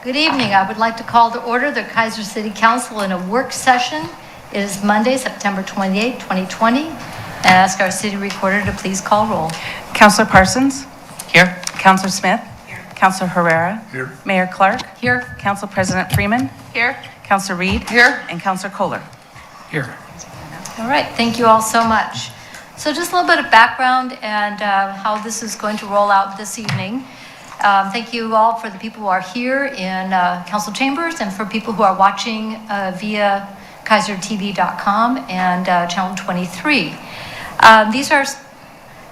Good evening. I would like to call to order the Keizer City Council in a work session. It is Monday, September 28, 2020. And ask our city recorder to please call roll. Councilor Parsons? Here. Councilor Smith? Here. Councilor Herrera? Here. Mayor Clark? Here. Council President Freeman? Here. Councilor Reed? Here. And Councilor Kohler? Here. All right. Thank you all so much. So just a little bit of background and how this is going to roll out this evening. Thank you all for the people who are here in council chambers and for people who are watching via KeizerTV.com and Channel 23.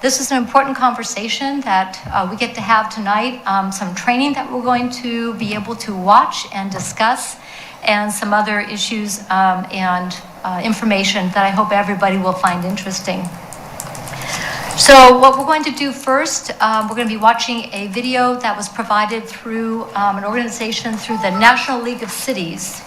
This is an important conversation that we get to have tonight, some training that we're going to be able to watch and discuss, and some other issues and information that I hope everybody will find interesting. So what we're going to do first, we're going to be watching a video that was provided through an organization through the National League of Cities.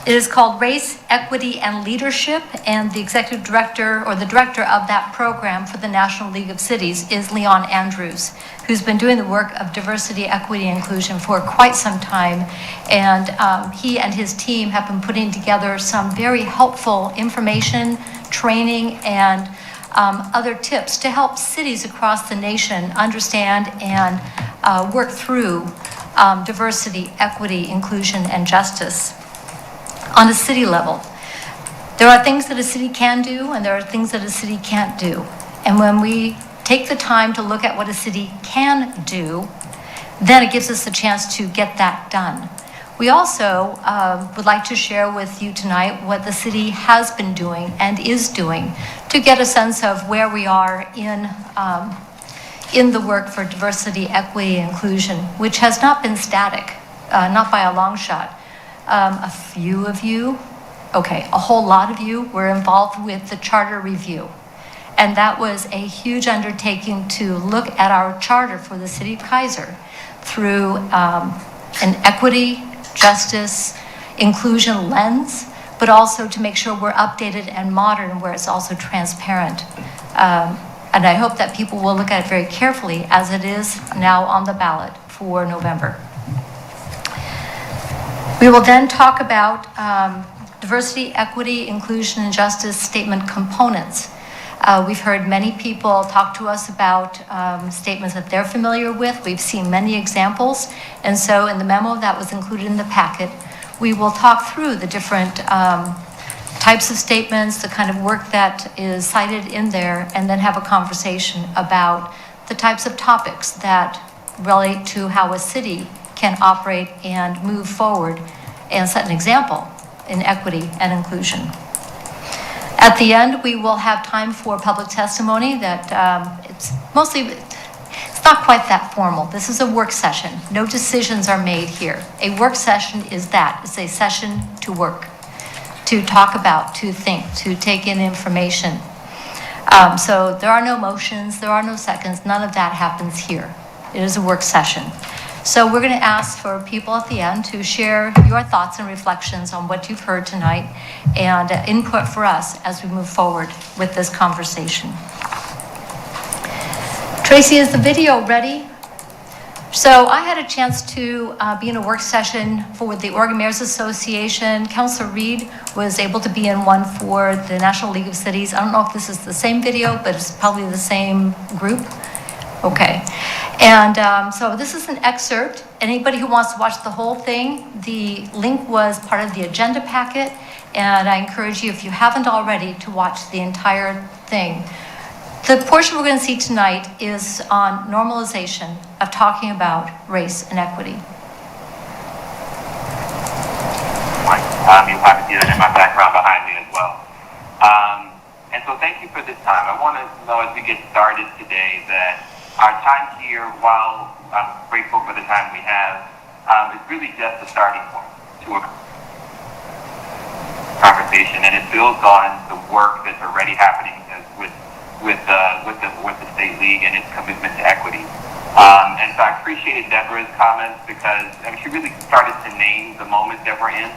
It is called Race, Equity, and Leadership, and the executive director or the director of that program for the National League of Cities is Leon Andrews, who's been doing the work of diversity, equity, and inclusion for quite some time. And he and his team have been putting together some very helpful information, training, and other tips to help cities across the nation understand and work through diversity, equity, inclusion, and justice on a city level. There are things that a city can do and there are things that a city can't do. And when we take the time to look at what a city can do, then it gives us a chance to get that done. We also would like to share with you tonight what the city has been doing and is doing to get a sense of where we are in the work for diversity, equity, and inclusion, which has not been static, not by a long shot. A few of you, a whole lot of you were involved with the charter review. And that was a huge undertaking to look at our charter for the city of Keizer through an equity, justice, inclusion lens, but also to make sure we're updated and modern where it's also transparent. And I hope that people will look at it very carefully as it is now on the ballot for November. We will then talk about diversity, equity, inclusion, and justice statement components. We've heard many people talk to us about statements that they're familiar with. We've seen many examples. And so in the memo that was included in the packet, we will talk through the different types of statements, the kind of work that is cited in there, and then have a conversation about the types of topics that relate to how a city can operate and move forward and set an example in equity and inclusion. At the end, we will have time for public testimony that it's not quite that formal. This is a work session. No decisions are made here. A work session is that. It's a session to work, to talk about, to think, to take in information. So there are no motions, there are no seconds, none of that happens here. It is a work session. So we're going to ask for people at the end to share your thoughts and reflections on what you've heard tonight and input for us as we move forward with this conversation. Tracy, is the video ready? So I had a chance to be in a work session for the Oregon Mayors Association. Councilor Reed was able to be in one for the National League of Cities. I don't know if this is the same video, but it's probably the same group. Okay. And so this is an excerpt. Anybody who wants to watch the whole thing, the link was part of the agenda packet. And I encourage you, if you haven't already, to watch the entire thing. The portion we're going to see tonight is on normalization of talking about race and equity. You'll probably see that in my background behind me as well. And so thank you for this time. I want to know as we get started today that our time here, while I'm grateful for the time we have, is really just a starting point to a conversation, and it builds on the work that's already happening with the state league and its commitment to equity. And so I appreciated Deborah's comments because she really started to name the moment that we're in.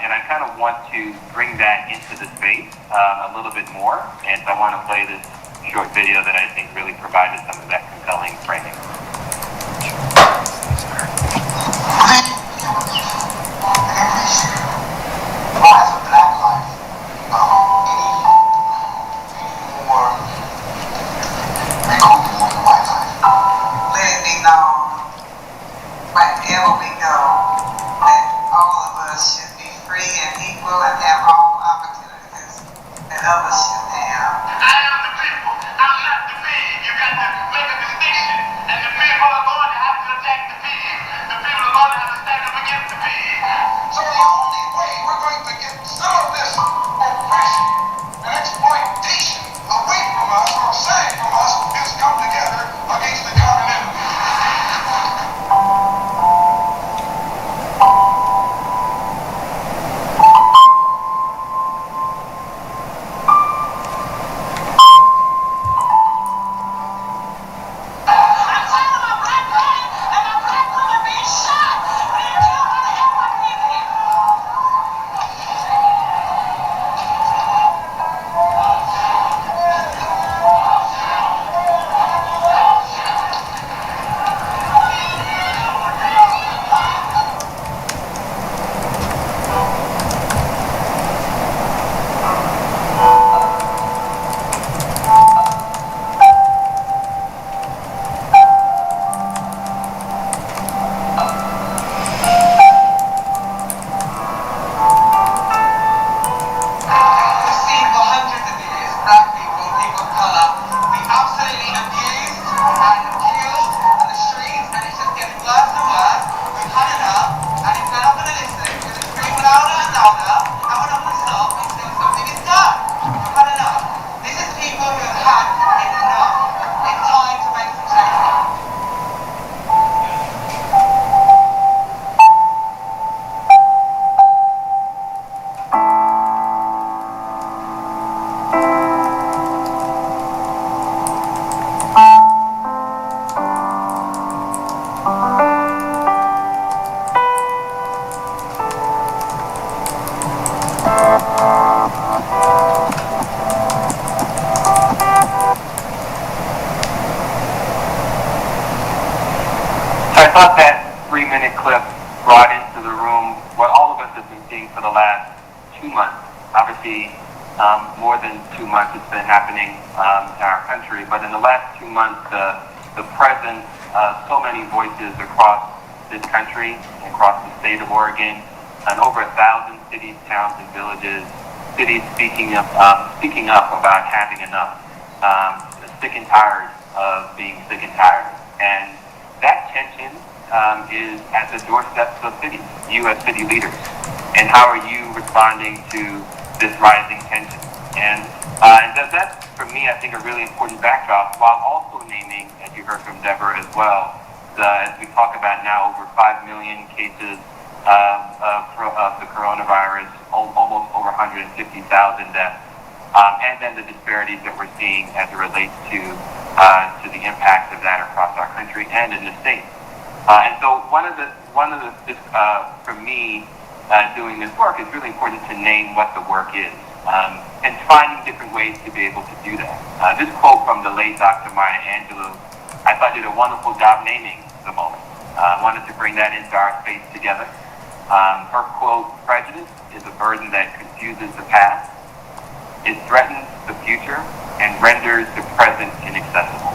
And I kind of want to bring that into the space a little bit more. And so I want to play this short video that I think really provided some of that compelling framing. So I thought that 3-minute clip brought into the room what all of us have been seeing for the last 2 months. Obviously, more than 2 months it's been happening in our country, but in the last 2 months, the presence of so many voices across this country, across the state of Oregon, and over 1,000 cities, towns, and villages, cities speaking up about having enough, sick and tired of being sick and tired. And that tension is at the doorsteps of cities, you as city leaders. And how are you responding to this rising tension? And that's, for me, I think, a really important backdrop, while also naming, as you heard from Deborah as well, as we talk about now, over 5 million cases of the coronavirus, almost over 150,000 deaths, and then the disparities that we're seeing as it relates to the impact of that across our country and in the state. And so for me, doing this work, it's really important to name what the work is, and finding different ways to be able to do that. This quote from the late Dr. Maya Angelou, I thought did a wonderful job naming the moment. I wanted to bring that into our space together. Her quote, "Prejudice is a burden that confuses the past. It threatens the future and renders the present inaccessible."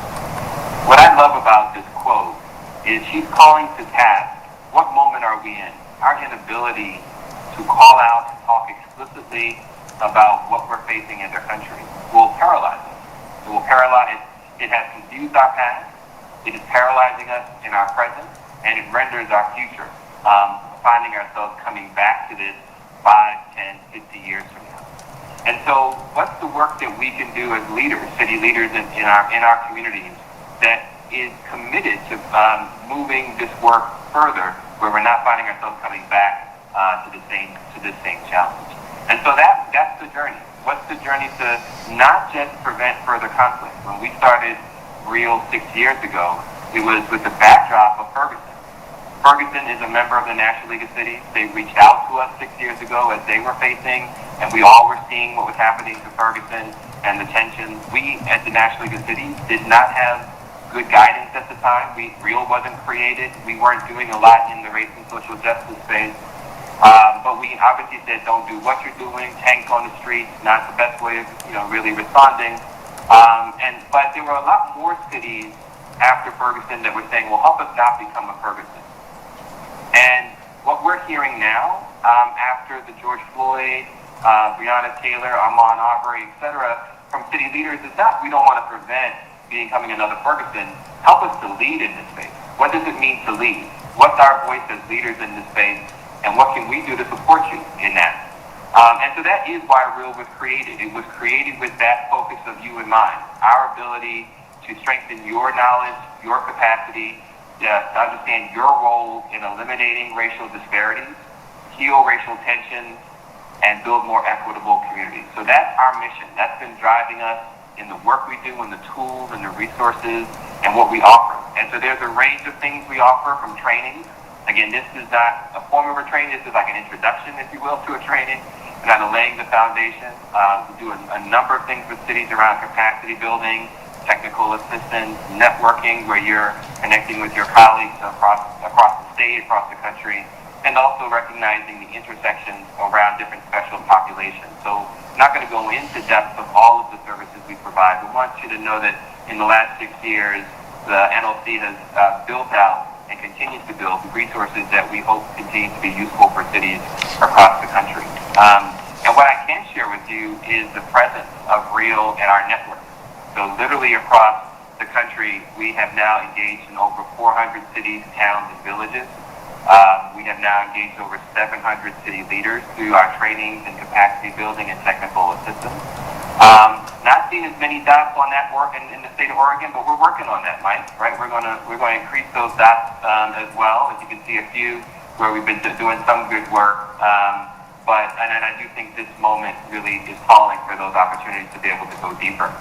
What I love about this quote is she's calling to task, what moment are we in? Our inability to call out and talk explicitly about what we're facing as a country will paralyze us. It will paralyze. It has confused our past. It is paralyzing us in our present, and it renders our future, finding ourselves coming back to this 5, 10, 50 years from now. And so what's the work that we can do as leaders, city leaders in our communities, that is committed to moving this work further, where we're not finding ourselves coming back to this same challenge? And so that's the journey. What's the journey to not just prevent further conflict? When we started REAL 6 years ago, it was with the backdrop of Ferguson. Ferguson is a member of the National League of Cities. They reached out to us 6 years ago as they were facing, and we all were seeing what was happening to Ferguson and the tensions. We, at the National League of Cities, did not have good guidance at the time. REAL wasn't created. We weren't doing a lot in the race and social justice space. But we obviously said, don't do what you're doing. Tanks on the streets, not the best way of, really responding. But there were a lot more cities after Ferguson that were saying, well, help us not become a Ferguson. And what we're hearing now, after the George Floyd, Breonna Taylor, Ahmaud Arbery, et cetera, from city leaders is not, we don't want to prevent becoming another Ferguson. Help us to lead in this space. What does it mean to lead? What's our voice as leaders in this space? And what can we do to support you in that? And so that is why REAL was created. It was created with that focus of you in mind. Our ability to strengthen your knowledge, your capacity, to understand your role in eliminating racial disparities, heal racial tensions, and build more equitable communities. So that's our mission. That's been driving us in the work we do, and the tools and the resources and what we offer. And so there's a range of things we offer, from training. Again, this is not a form of a training. This is like an introduction, if you will, to a training. We're kind of laying the foundation. We do a number of things with cities around capacity building, technical assistance, networking, where you're connecting with your colleagues across the state, across the country, and also recognizing the intersections around different special populations. So I'm not going to go into depth of all of the services we provide, but want you to know that in the last 6 years, the NLC has built out and continues to build resources that we hope continue to be useful for cities across the country. And what I can share with you is the presence of REAL in our network. So literally across the country, we have now engaged in over 400 cities, towns, and villages. We have now engaged over 700 city leaders through our trainings and capacity building and technical assistance. Not seeing as many dots on that work in the state of Oregon, but we're working on that, Mike. Right? We're going to increase those dots as well. As you can see, a few where we've been doing some good work. And I do think this moment really is calling for those opportunities to be able to go deeper.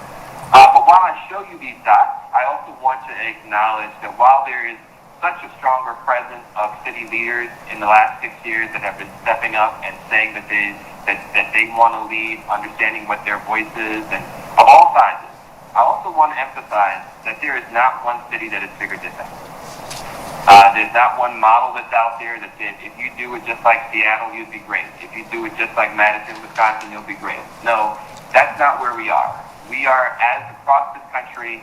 But while I show you these dots, I also want to acknowledge that while there is such a stronger presence of city leaders in the last 6 years that have been stepping up and saying that they want to lead, understanding what their voice is, and of all sizes, I also want to emphasize that there is not one city that has figured this out. There's not one model that's out there that says if you do it just like Seattle, you'd be great. If you do it just like Madison, Wisconsin, you'll be great. No, that's not where we are. We are, as across this country,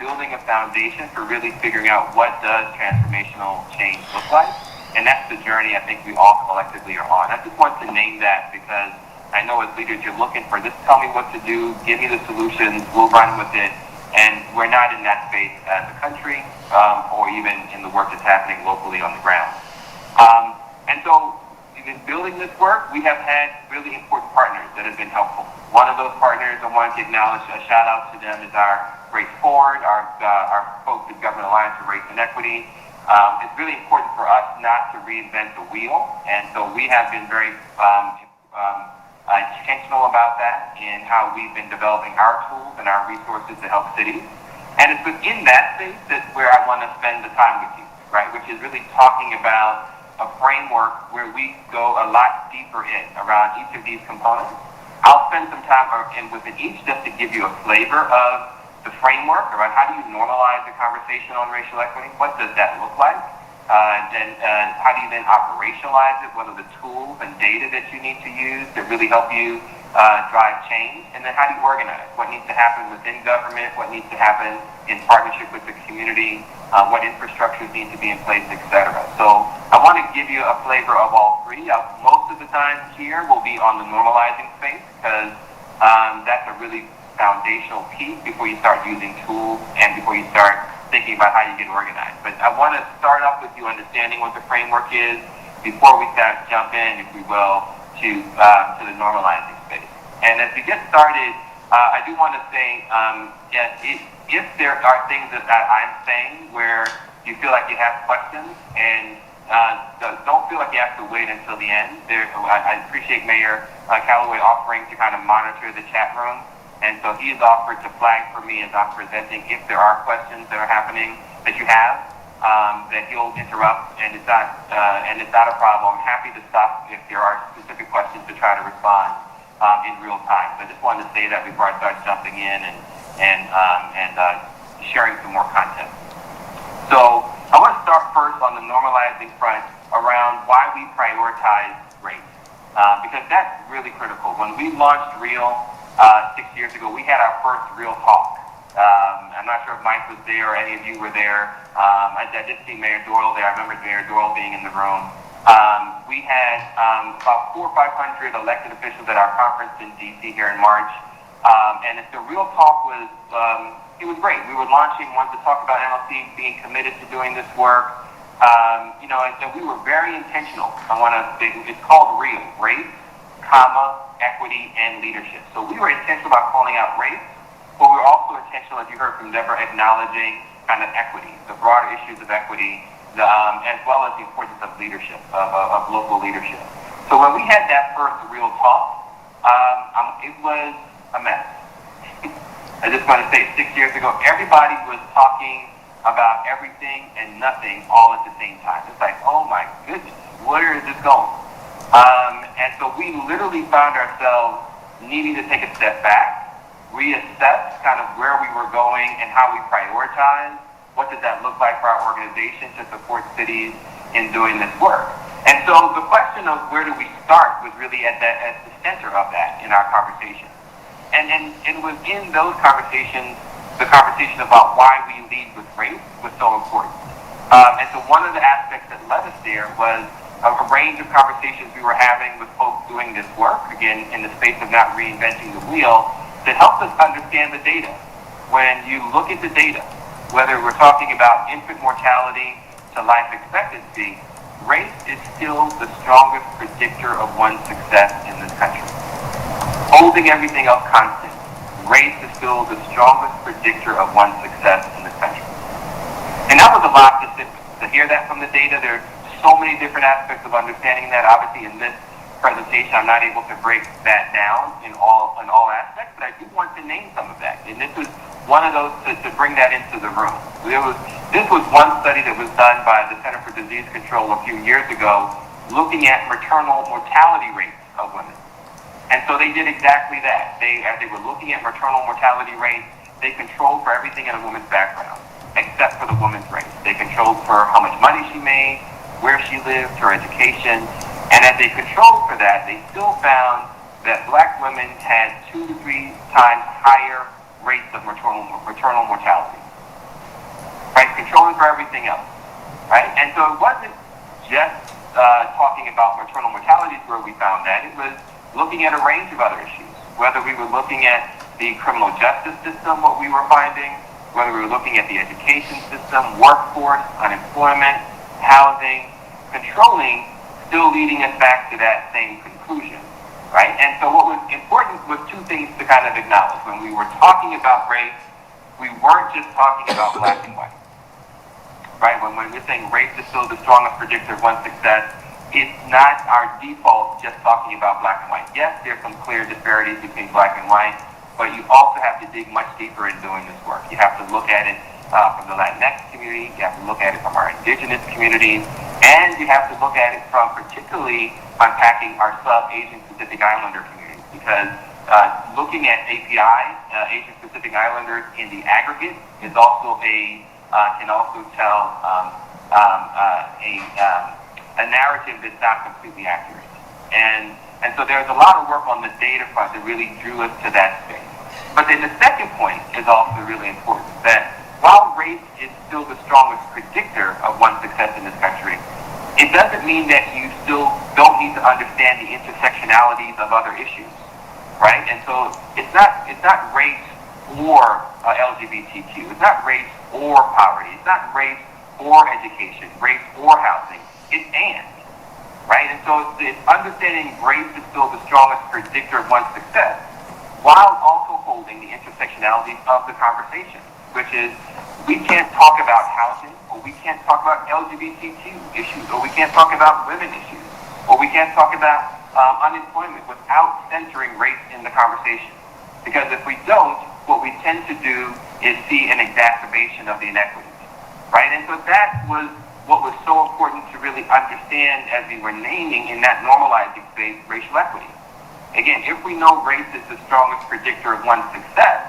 building a foundation for really figuring out what does transformational change look like. And that's the journey I think we all collectively are on. I just want to name that because I know as leaders you're looking for, just tell me what to do, give me the solutions, we'll run with it. And we're not in that space as a country or even in the work that's happening locally on the ground. And so in building this work, we have had really important partners that have been helpful. One of those partners I want to acknowledge, a shout out to them, is our Race Forward, our folks at Government Alliance for Race and Equity. It's really important for us not to reinvent the wheel, and so we have been very intentional about that in how we've been developing our tools and our resources to help cities. And it's within that space that's where I want to spend the time with you, right? Which is really talking about a framework where we go a lot deeper in around each of these components. I'll spend some time within each just to give you a flavor of the framework around how do you normalize the conversation on racial equity? What does that look like? Then how do you then operationalize it? What are the tools and data that you need to use to really help you drive change? And then how do you organize? What needs to happen within government? What needs to happen in partnership with the community? What infrastructures need to be in place, et cetera. So I want to give you a flavor of all three. Most of the time here will be on the normalizing space because that's a really foundational piece before you start using tools and before you start thinking about how you get organized. But I want to start off with you understanding what the framework is before we start jump in, if we will, to the normalizing space. And as we get started, I do want to say, if there are things that I'm saying where you feel like you have questions and don't feel like you have to wait until the end. I appreciate Mayor Callaway offering to kind of monitor the chat room. And so he's offered to flag for me as I'm presenting if there are questions that are happening that you have, that he'll interrupt, and it's not a problem. I'm happy to stop if there are specific questions to try to respond in real time. So I just wanted to say that before I start jumping in and sharing some more content. So I want to start first on the normalizing front around why we prioritize race, because that's really critical. When we launched REAL 6 years ago, we had our first real talk. I'm not sure if Mike was there or any of you were there. I did see Mayor Doyle there. I remember Mayor Doyle being in the room. We had about 400 or 500 elected officials at our conference in D.C. here in March. And the real talk was, it was great. We were launching, wanted to talk about NLC being committed to doing this work. And we were very intentional. It's called REAL, race, equity, and leadership. So we were intentional about calling out race, but we were also intentional, as you heard from Deborah, acknowledging kind of equity, the broader issues of equity, as well as the importance of leadership, of local leadership. So when we had that first real talk, it was a mess. I just want to say 6 years ago, everybody was talking about everything and nothing all at the same time. It's like, oh my goodness, where is this going? And so we literally found ourselves needing to take a step back, reassess kind of where we were going and how we prioritize. What does that look like for our organization to support cities in doing this work? And so the question of where do we start was really at the center of that in our conversation. And it was in those conversations, the conversation about why we lead with race was so important. And so one of the aspects that led us there was a range of conversations we were having with folks doing this work, again, in the space of not reinventing the wheel, that helped us understand the data. When you look at the data, whether we're talking about infant mortality to life expectancy, race is still the strongest predictor of one's success in this country. Holding everything else constant, race is still the strongest predictor of one's success in this country. And that was a lot to hear that from the data. There are so many different aspects of understanding that. Obviously, in this presentation, I'm not able to break that down in all aspects, but I do want to name some of that. And this was one of those to bring that into the room. This was one study that was done by the Center for Disease Control a few years ago, looking at maternal mortality rates of women. And so they did exactly that. As they were looking at maternal mortality rates, they controlled for everything in a woman's background, except for the woman's race. They controlled for how much money she made, where she lived, her education, and as they controlled for that, they still found that black women had 2 to 3 times higher rates of maternal mortality. Right, controlling for everything else. Right, and so it wasn't just talking about maternal mortality where we found that. It was looking at a range of other issues. Whether we were looking at the criminal justice system, what we were finding, whether we were looking at the education system, workforce, unemployment, housing, controlling, still leading us back to that same conclusion, right? And so what was important was 2 things to kind of acknowledge. When we were talking about race, we weren't just talking about black and white, right? When we're saying race is still the strongest predictor of one's success, it's not our default just talking about black and white. Yes, there's some clear disparities between black and white, but you also have to dig much deeper in doing this work. You have to look at it from the Latinx community, you have to look at it from our indigenous communities, and you have to look at it from particularly unpacking our sub-Asian Pacific Islander communities, because looking at API, Asian Pacific Islanders in the aggregate, is also can also tell a narrative that's not completely accurate. And so there's a lot of work on the data front that really drew us to that space. But then the second point is also really important, that while race is still the strongest predictor of one's success in this country, it doesn't mean that you still don't need to understand the intersectionalities of other issues, right? And so it's not race or LGBTQ. It's not race or poverty. It's not race or education, race or housing. It's and, right? And so it's understanding race is still the strongest predictor of one's success, while also holding the intersectionalities of the conversation, which is we can't talk about housing, or we can't talk about LGBTQ issues, or we can't talk about women issues, or we can't talk about unemployment without centering race in the conversation. Because if we don't, what we tend to do is see an exacerbation of the inequities, right? And so that was what was so important to really understand as we were naming in that normalizing space racial equity. Again, if we know race is the strongest predictor of one's success,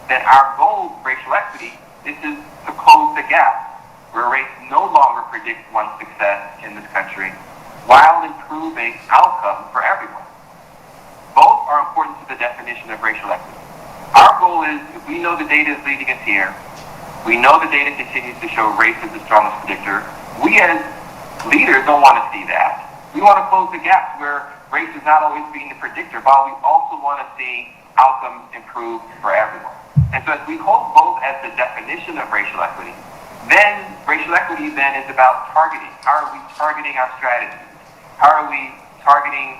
then our goal with racial equity is to close the gap where race no longer predicts one's success in this country while improving outcomes for everyone. Both are important to the definition of racial equity. Our goal is, if we know the data is leading us here, we know the data continues to show race is the strongest predictor, we as leaders don't want to see that. We want to close the gaps where race is not always being the predictor, while we also want to see outcomes improve for everyone. And so as we hold both as the definition of racial equity, then racial equity then is about targeting. How are we targeting our strategies? How are we targeting,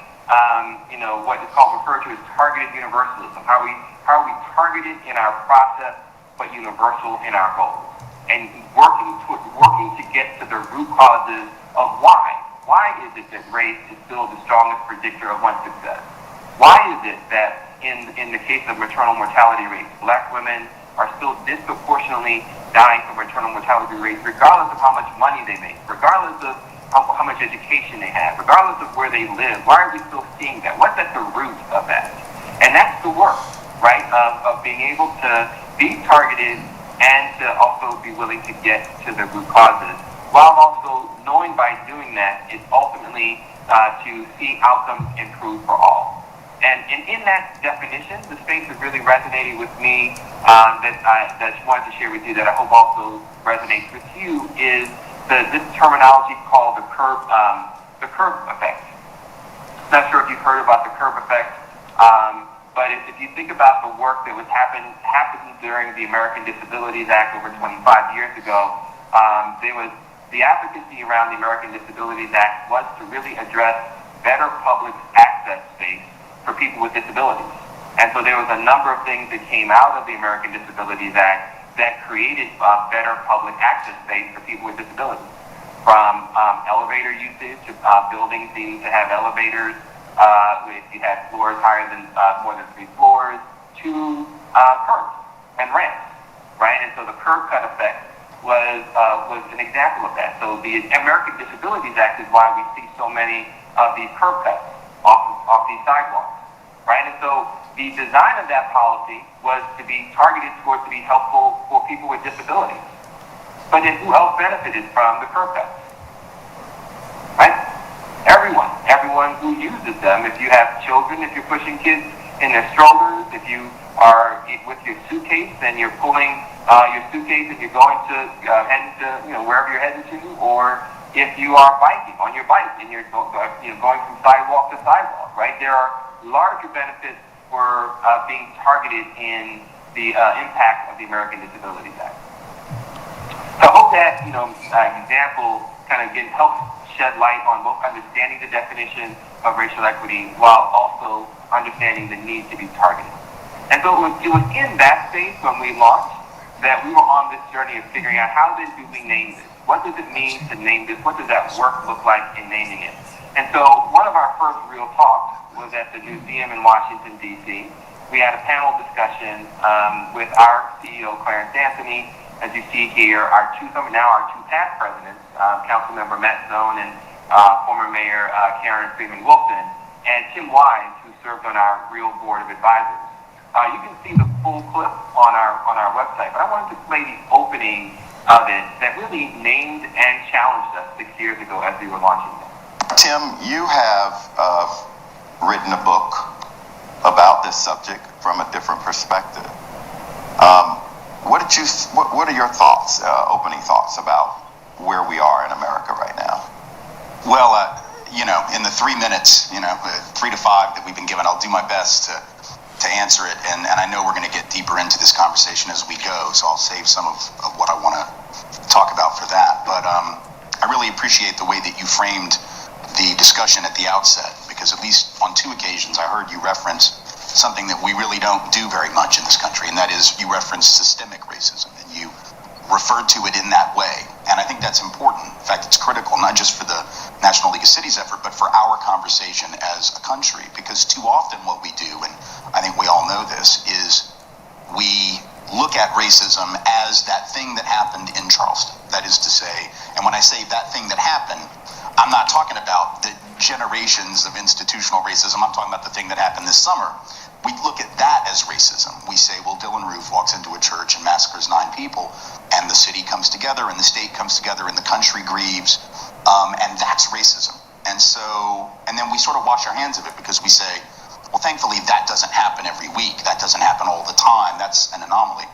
what is called referred to as targeted universalism? How are we targeted in our process, but universal in our goals? And working to get to the root causes of why. Why is it that race is still the strongest predictor of one's success? Why is it that in the case of maternal mortality rates, black women are still disproportionately dying from maternal mortality rates, regardless of how much money they make, regardless of how much education they have, regardless of where they live? Why are we still seeing that? What's at the root of that? And that's the work, right, of being able to be targeted and to also be willing to get to the root causes, while also knowing by doing that is ultimately to see outcomes improve for all. And in that definition, the space that really resonated with me that I just wanted to share with you, that I hope also resonates with you, is this terminology called the curve effect. Not sure if you've heard about the curve effect, but if you think about the work that was happened during the American Disabilities Act over 25 years ago, there was the advocacy around the American Disabilities Act was to really address better public access space for people with disabilities. And so there was a number of things that came out of the American Disabilities Act that created better public access space for people with disabilities. From elevator usage to buildings needing to have elevators, if you had floors higher than more than 3 floors, to curbs and ramps, right? And so the curb cut effect was an example of that. So the American Disabilities Act is why we see so many of these curb cuts off these sidewalks, right? And so the design of that policy was to be targeted towards to be helpful for people with disabilities. But then who else benefited from the curb cuts? Right? Everyone who uses them. If you have children, if you're pushing kids in their strollers, if you are with your suitcase and you're pulling your suitcase and you're going to heading to wherever you're heading to, or if you are biking on your bike and you're going from sidewalk to sidewalk, right? There are larger benefits for being targeted in the impact of the American Disabilities Act. So I hope that example kind of helps shed light on both understanding the definition of racial equity while also understanding the need to be targeted. And so it was in that space when we launched that we were on this journey of figuring out how then do we name this? What does it mean to name this? What does that work look like in naming it? And so one of our first real talks was at the museum in Washington, D.C. We had a panel discussion with our CEO, Clarence Anthony. As you see here, our two past presidents, Councilmember Matt Zone and former Mayor Karen Freeman Wilson, and Tim Wise, who served on our real board of advisors. You can see the full clip on our website, but I wanted to play the opening of it that really named and challenged us 6 years ago as we were launching it. Tim, you have written a book about this subject from a different perspective. What are your thoughts, opening thoughts about where we are in America right now? Well, in the 3 minutes, 3 to 5 that we've been given, I'll do my best to answer it. And I know we're going to get deeper into this conversation as we go, so I'll save some of what I want to talk about for that. But I really appreciate the way that you framed the discussion at the outset, because at least on 2 occasions I heard you reference something that we really don't do very much in this country, and that is you referenced systemic racism, and you referred to it in that way. And I think that's important. In fact, it's critical, not just for the National League of Cities effort, but for our conversation as a country, because too often what we do, and I think we all know this, is we look at racism as that thing that happened in Charleston. That is to say, and when I say that thing that happened, I'm not talking about the generations of institutional racism. I'm talking about the thing that happened this summer. We look at that as racism. We say, well, Dylan Roof walks into a church and massacres 9 people, and the city comes together, and the state comes together, and the country grieves, and that's racism. And then we sort of wash our hands of it because we say, well, thankfully, that doesn't happen every week. That doesn't happen all the time. That's an anomaly.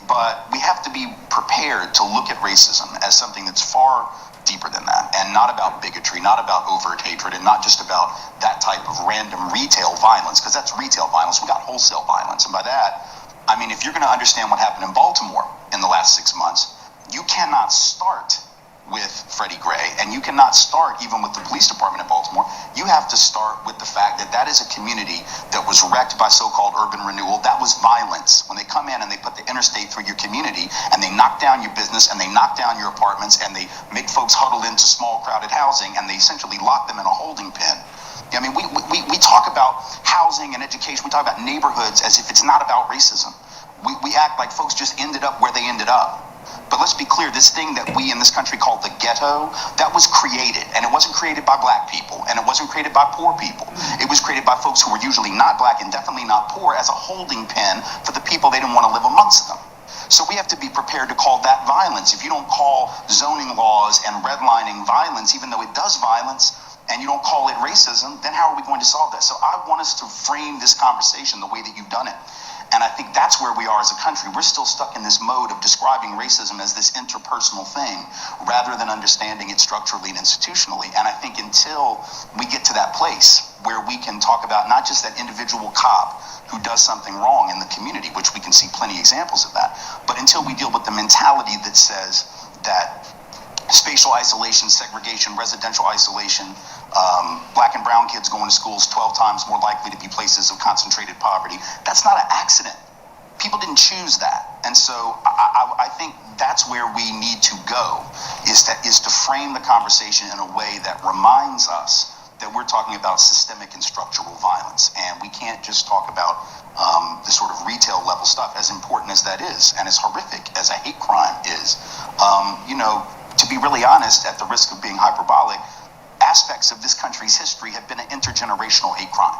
But we have to be prepared to look at racism as something that's far deeper than that, and not about bigotry, not about overt hatred, and not just about that type of random retail violence, because that's retail violence. We got wholesale violence, and by that, I mean, if you're going to understand what happened in Baltimore in the last 6 months, you cannot start with Freddie Gray, and you cannot start even with the police department in Baltimore. You have to start with the fact that that is a community that was wrecked by so-called urban renewal. That was violence. When they come in and they put the interstate through your community, and they knock down your business, and they knock down your apartments, and they make folks huddle into small crowded housing, and they essentially lock them in a holding pen. I mean, we talk about housing and education, we talk about neighborhoods as if it's not about racism. We act like folks just ended up where they ended up. But let's be clear, this thing that we in this country call the ghetto, that was created. And it wasn't created by black people, and it wasn't created by poor people. It was created by folks who were usually not black and definitely not poor as a holding pen for the people they didn't want to live amongst them. So we have to be prepared to call that violence. If you don't call zoning laws and redlining violence, even though it does violence, and you don't call it racism, then how are we going to solve that? So I want us to frame this conversation the way that you've done it. And I think that's where we are as a country. We're still stuck in this mode of describing racism as this interpersonal thing rather than understanding it structurally and institutionally. And I think until we get to that place where we can talk about not just that individual cop who does something wrong in the community, which we can see plenty of examples of that, but until we deal with the mentality that says that spatial isolation, segregation, residential isolation, black and brown kids going to schools 12 times more likely to be places of concentrated poverty. That's not an accident. People didn't choose that. And so I think that's where we need to go, is to frame the conversation in a way that reminds us that we're talking about systemic and structural violence. And we can't just talk about the sort of retail level stuff, as important as that is, and as horrific as a hate crime is. To be really honest, at the risk of being hyperbolic, aspects of this country's history have been an intergenerational hate crime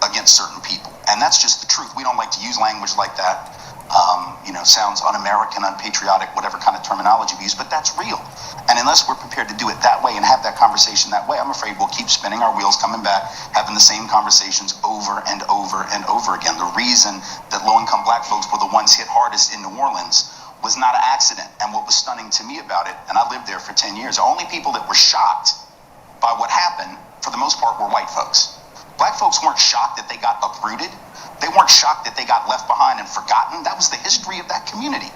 against certain people. And that's just the truth. We don't like to use language like that. sounds un-American, unpatriotic, whatever kind of terminology we use, but that's real. And unless we're prepared to do it that way and have that conversation that way, I'm afraid we'll keep spinning our wheels, coming back, having the same conversations over and over and over again. The reason that low-income black folks were the ones hit hardest in New Orleans was not an accident. And what was stunning to me about it, and I lived there for 10 years, the only people that were shocked by what happened, for the most part, were white folks. Black folks weren't shocked that they got uprooted. They weren't shocked that they got left behind and forgotten. That was the history of that community,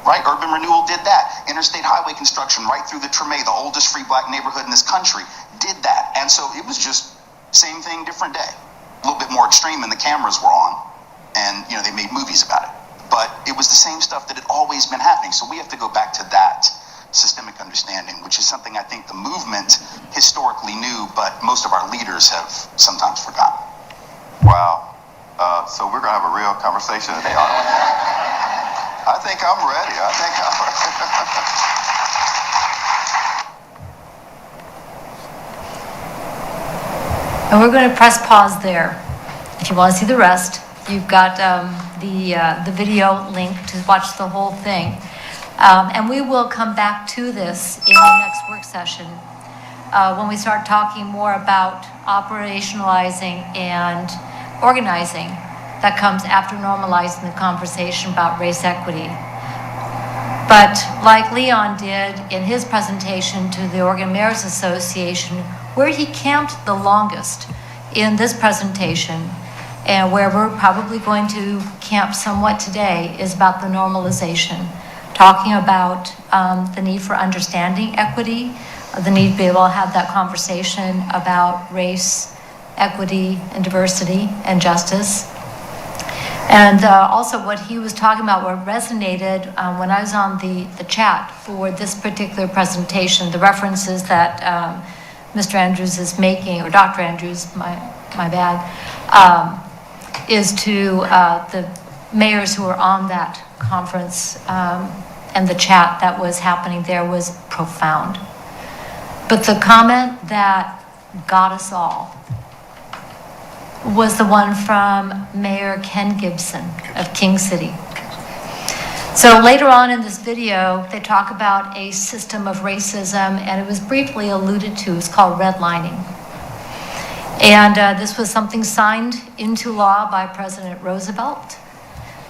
right? Urban renewal did that. Interstate highway construction right through the Treme, the oldest free black neighborhood in this country, did that. And so it was just same thing, different day. A little bit more extreme, and the cameras were on, and they made movies about it. But it was the same stuff that had always been happening. So we have to go back to that systemic understanding, which is something I think the movement historically knew, but most of our leaders have sometimes forgotten. Wow. So we're going to have a real conversation today, aren't we? I think I'm ready. And we're going to press pause there. If you want to see the rest, you've got the video link to watch the whole thing. And we will come back to this in the next work session when we start talking more about operationalizing and organizing that comes after normalizing the conversation about race equity. But like Leon did in his presentation to the Oregon Mayors Association, where he camped the longest in this presentation, and where we're probably going to camp somewhat today, is about the normalization, talking about the need for understanding equity, the need to be able to have that conversation about race, equity, and diversity, and justice. And also what he was talking about, what resonated when I was on the chat for this particular presentation, the references that Mr. Andrews is making, or Dr. Andrews, my bad, is to the mayors who were on that conference, and the chat that was happening there was profound. But the comment that got us all was the one from Mayor Ken Gibson of King City. So later on in this video, they talk about a system of racism, and it was briefly alluded to. It's called redlining. And this was something signed into law by President Roosevelt.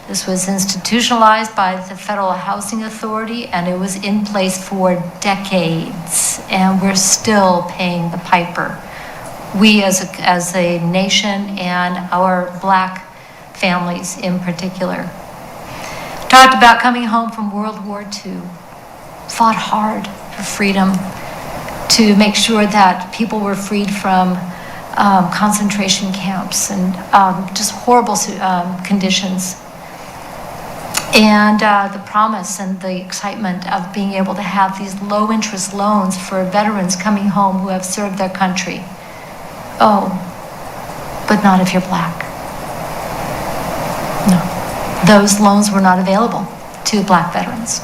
This was institutionalized by the Federal Housing Authority, and it was in place for decades, and we're still paying the piper. We as a nation, and our black families in particular. Talked about coming home from World War II, fought hard for freedom, to make sure that people were freed from concentration camps and just horrible conditions. And the promise and the excitement of being able to have these low interest loans for veterans coming home who have served their country. Oh, but not if you're black. No, those loans were not available to black veterans.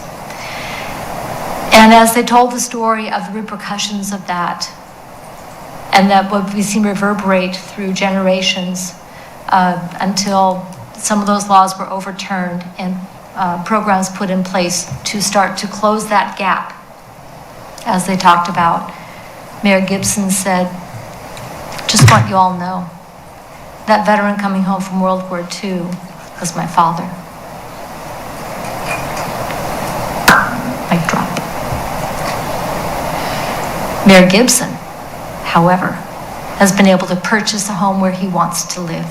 And as they told the story of the repercussions of that, and that what we've seen reverberate through generations until some of those laws were overturned and programs put in place to start to close that gap, as they talked about, Mayor Gibson said, just want you all know, that veteran coming home from World War II was my father. Mic drop. Mayor Gibson, however, has been able to purchase a home where he wants to live,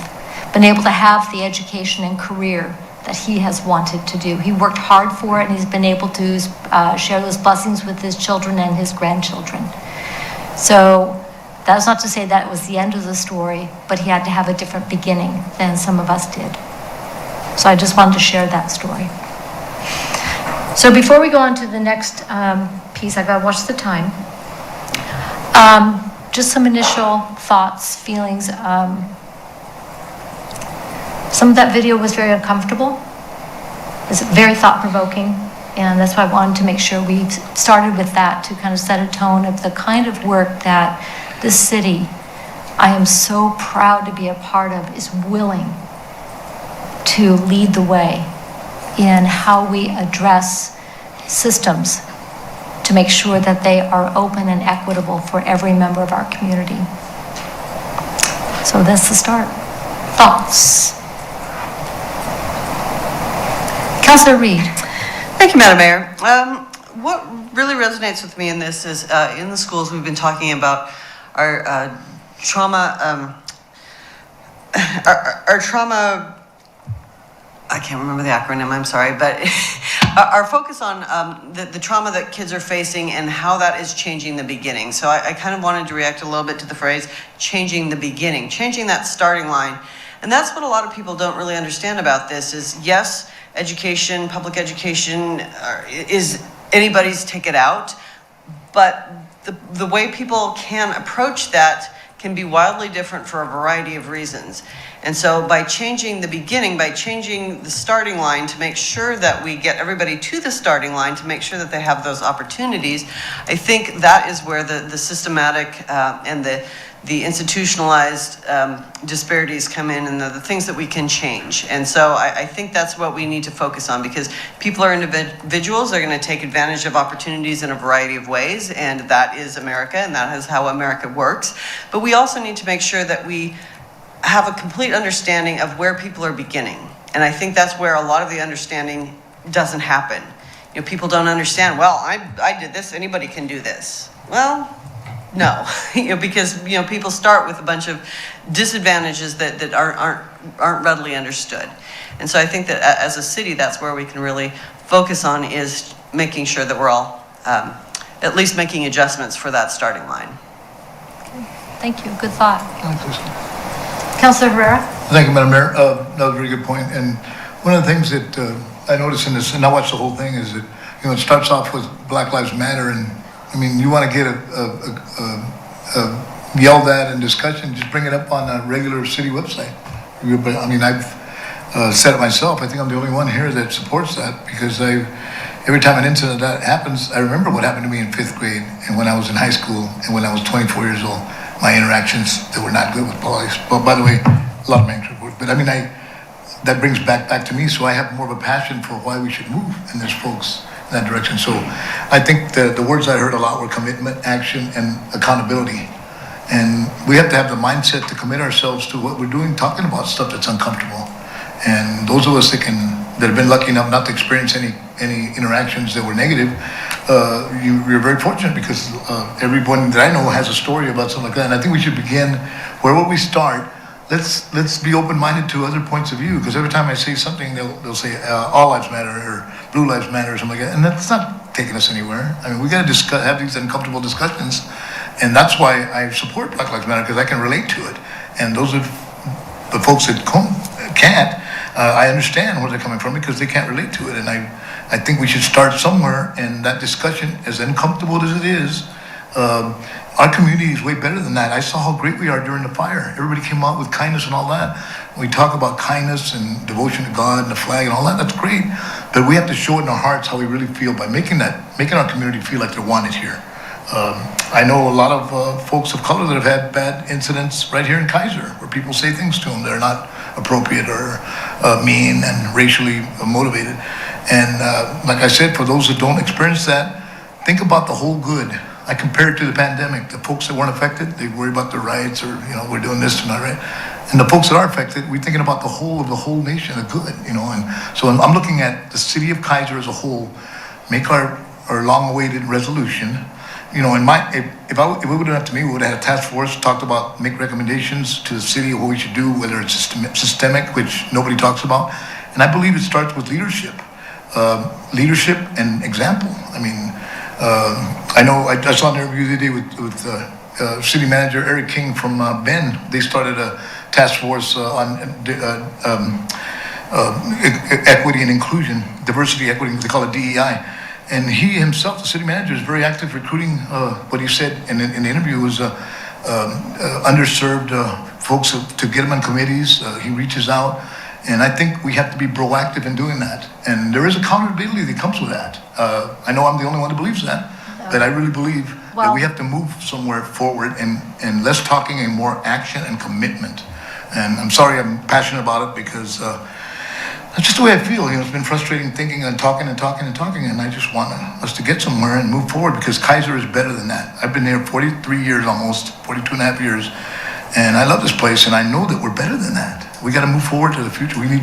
been able to have the education and career that he has wanted to do. He worked hard for it, and he's been able to share those blessings with his children and his grandchildren. So that's not to say that it was the end of the story, but he had to have a different beginning than some of us did. So I just wanted to share that story. So before we go on to the next piece, I gotta watch the time. Just some initial thoughts, feelings. Some of that video was very uncomfortable. It's very thought-provoking, and that's why I wanted to make sure we started with that to kind of set a tone of the kind of work that this city, I am so proud to be a part of, is willing to lead the way in how we address systems to make sure that they are open and equitable for every member of our community. So that's the start. Thoughts? Councilor Reed. Thank you, Madam Mayor. What really resonates with me in this is in the schools we've been talking about our trauma, our trauma, I can't remember the acronym, I'm sorry, but our focus on the trauma that kids are facing and how that is changing the beginning. So I kind of wanted to react a little bit to the phrase, changing the beginning, changing that starting line. And that's what a lot of people don't really understand about this is, yes, education, public education is anybody's ticket out, but the way people can approach that can be wildly different for a variety of reasons. And so by changing the beginning, by changing the starting line to make sure that we get everybody to the starting line, to make sure that they have those opportunities, I think that is where the systematic and the institutionalized disparities come in and the things that we can change. And so I think that's what we need to focus on because people are individuals, they're going to take advantage of opportunities in a variety of ways, and that is America, and that is how America works. But we also need to make sure that we have a complete understanding of where people are beginning. And I think that's where a lot of the understanding doesn't happen. You know, people don't understand, well, I did this, anybody can do this. Well, no, because people start with a bunch of disadvantages that aren't readily understood. And so I think that as a city, that's where we can really focus on is making sure that we're all at least making adjustments for that starting line. Thank you. Good thought. Councilor Herrera. Thank you, Madam Mayor. That was a very good point. And one of the things that I noticed in this, and I watched the whole thing, is that it starts off with Black Lives Matter, and I mean, you want to get yelled at in discussion, just bring it up on a regular city website. I mean, I've said it myself. I think I'm the only one here that supports that because every time an incident that happens, I remember what happened to me in 5th grade and when I was in high school and when I was 24 years old, my interactions that were not good with police. But by the way, a lot of my interest, but I mean, that brings back to me. So I have more of a passion for why we should move and there's folks in that direction. So I think the words I heard a lot were commitment, action, and accountability. And we have to have the mindset to commit ourselves to what we're doing, talking about stuff that's uncomfortable. And those of us that have been lucky enough not to experience any interactions that were negative, you're very fortunate because everyone that I know has a story about something like that. And I think we should begin where would we start? Let's be open-minded to other points of view, because every time I say something, they'll say all lives matter or blue lives matter or something like that, and that's not taking us anywhere. I mean, we got to have these uncomfortable discussions, and that's why I support Black Lives Matter, because I can relate to it. And those are the folks that can't. I understand where they're coming from because they can't relate to it, and I think we should start somewhere. And that discussion, as uncomfortable as it is, our community is way better than that. I saw how great we are during the fire. Everybody came out with kindness and all that. We talk about kindness and devotion to God and the flag and all that. That's great. But we have to show it in our hearts how we really feel by making our community feel like they're wanted here. I know a lot of folks of color that have had bad incidents right here in Keizer, where people say things to them that are not appropriate or mean and racially motivated. And like I said, for those that don't experience that, think about the whole good. I compare it to the pandemic. The folks that weren't affected, they worry about their rights or, we're doing this tonight, right? And the folks that are affected, we're thinking about the whole of the whole nation, the good, And so I'm looking at the city of Keizer as a whole, make our long-awaited resolution. If it would have up to me, we would have had a task force, talked about, make recommendations to the city of what we should do, whether it's systemic, which nobody talks about. And I believe it starts with leadership. Leadership and example. I mean, I know I saw an interview the other day with City Manager Eric King from Bend. They started a task force on equity and inclusion, diversity, equity, they call it DEI. And he himself, the city manager, is very active recruiting, what he said in the interview was underserved folks to get them on committees. He reaches out. And I think we have to be proactive in doing that. And there is accountability that comes with that. I know I'm the only one who believes that, but I really believe that we have to move somewhere forward and less talking and more action and commitment. And I'm sorry I'm passionate about it because That's just the way I feel. It's been frustrating thinking and talking and talking and talking, and I just want us to get somewhere and move forward because Keizer is better than that. I've been there 43 years almost, 42 and a half years, and I love this place, and I know that we're better than that. We got to move forward to the future. We need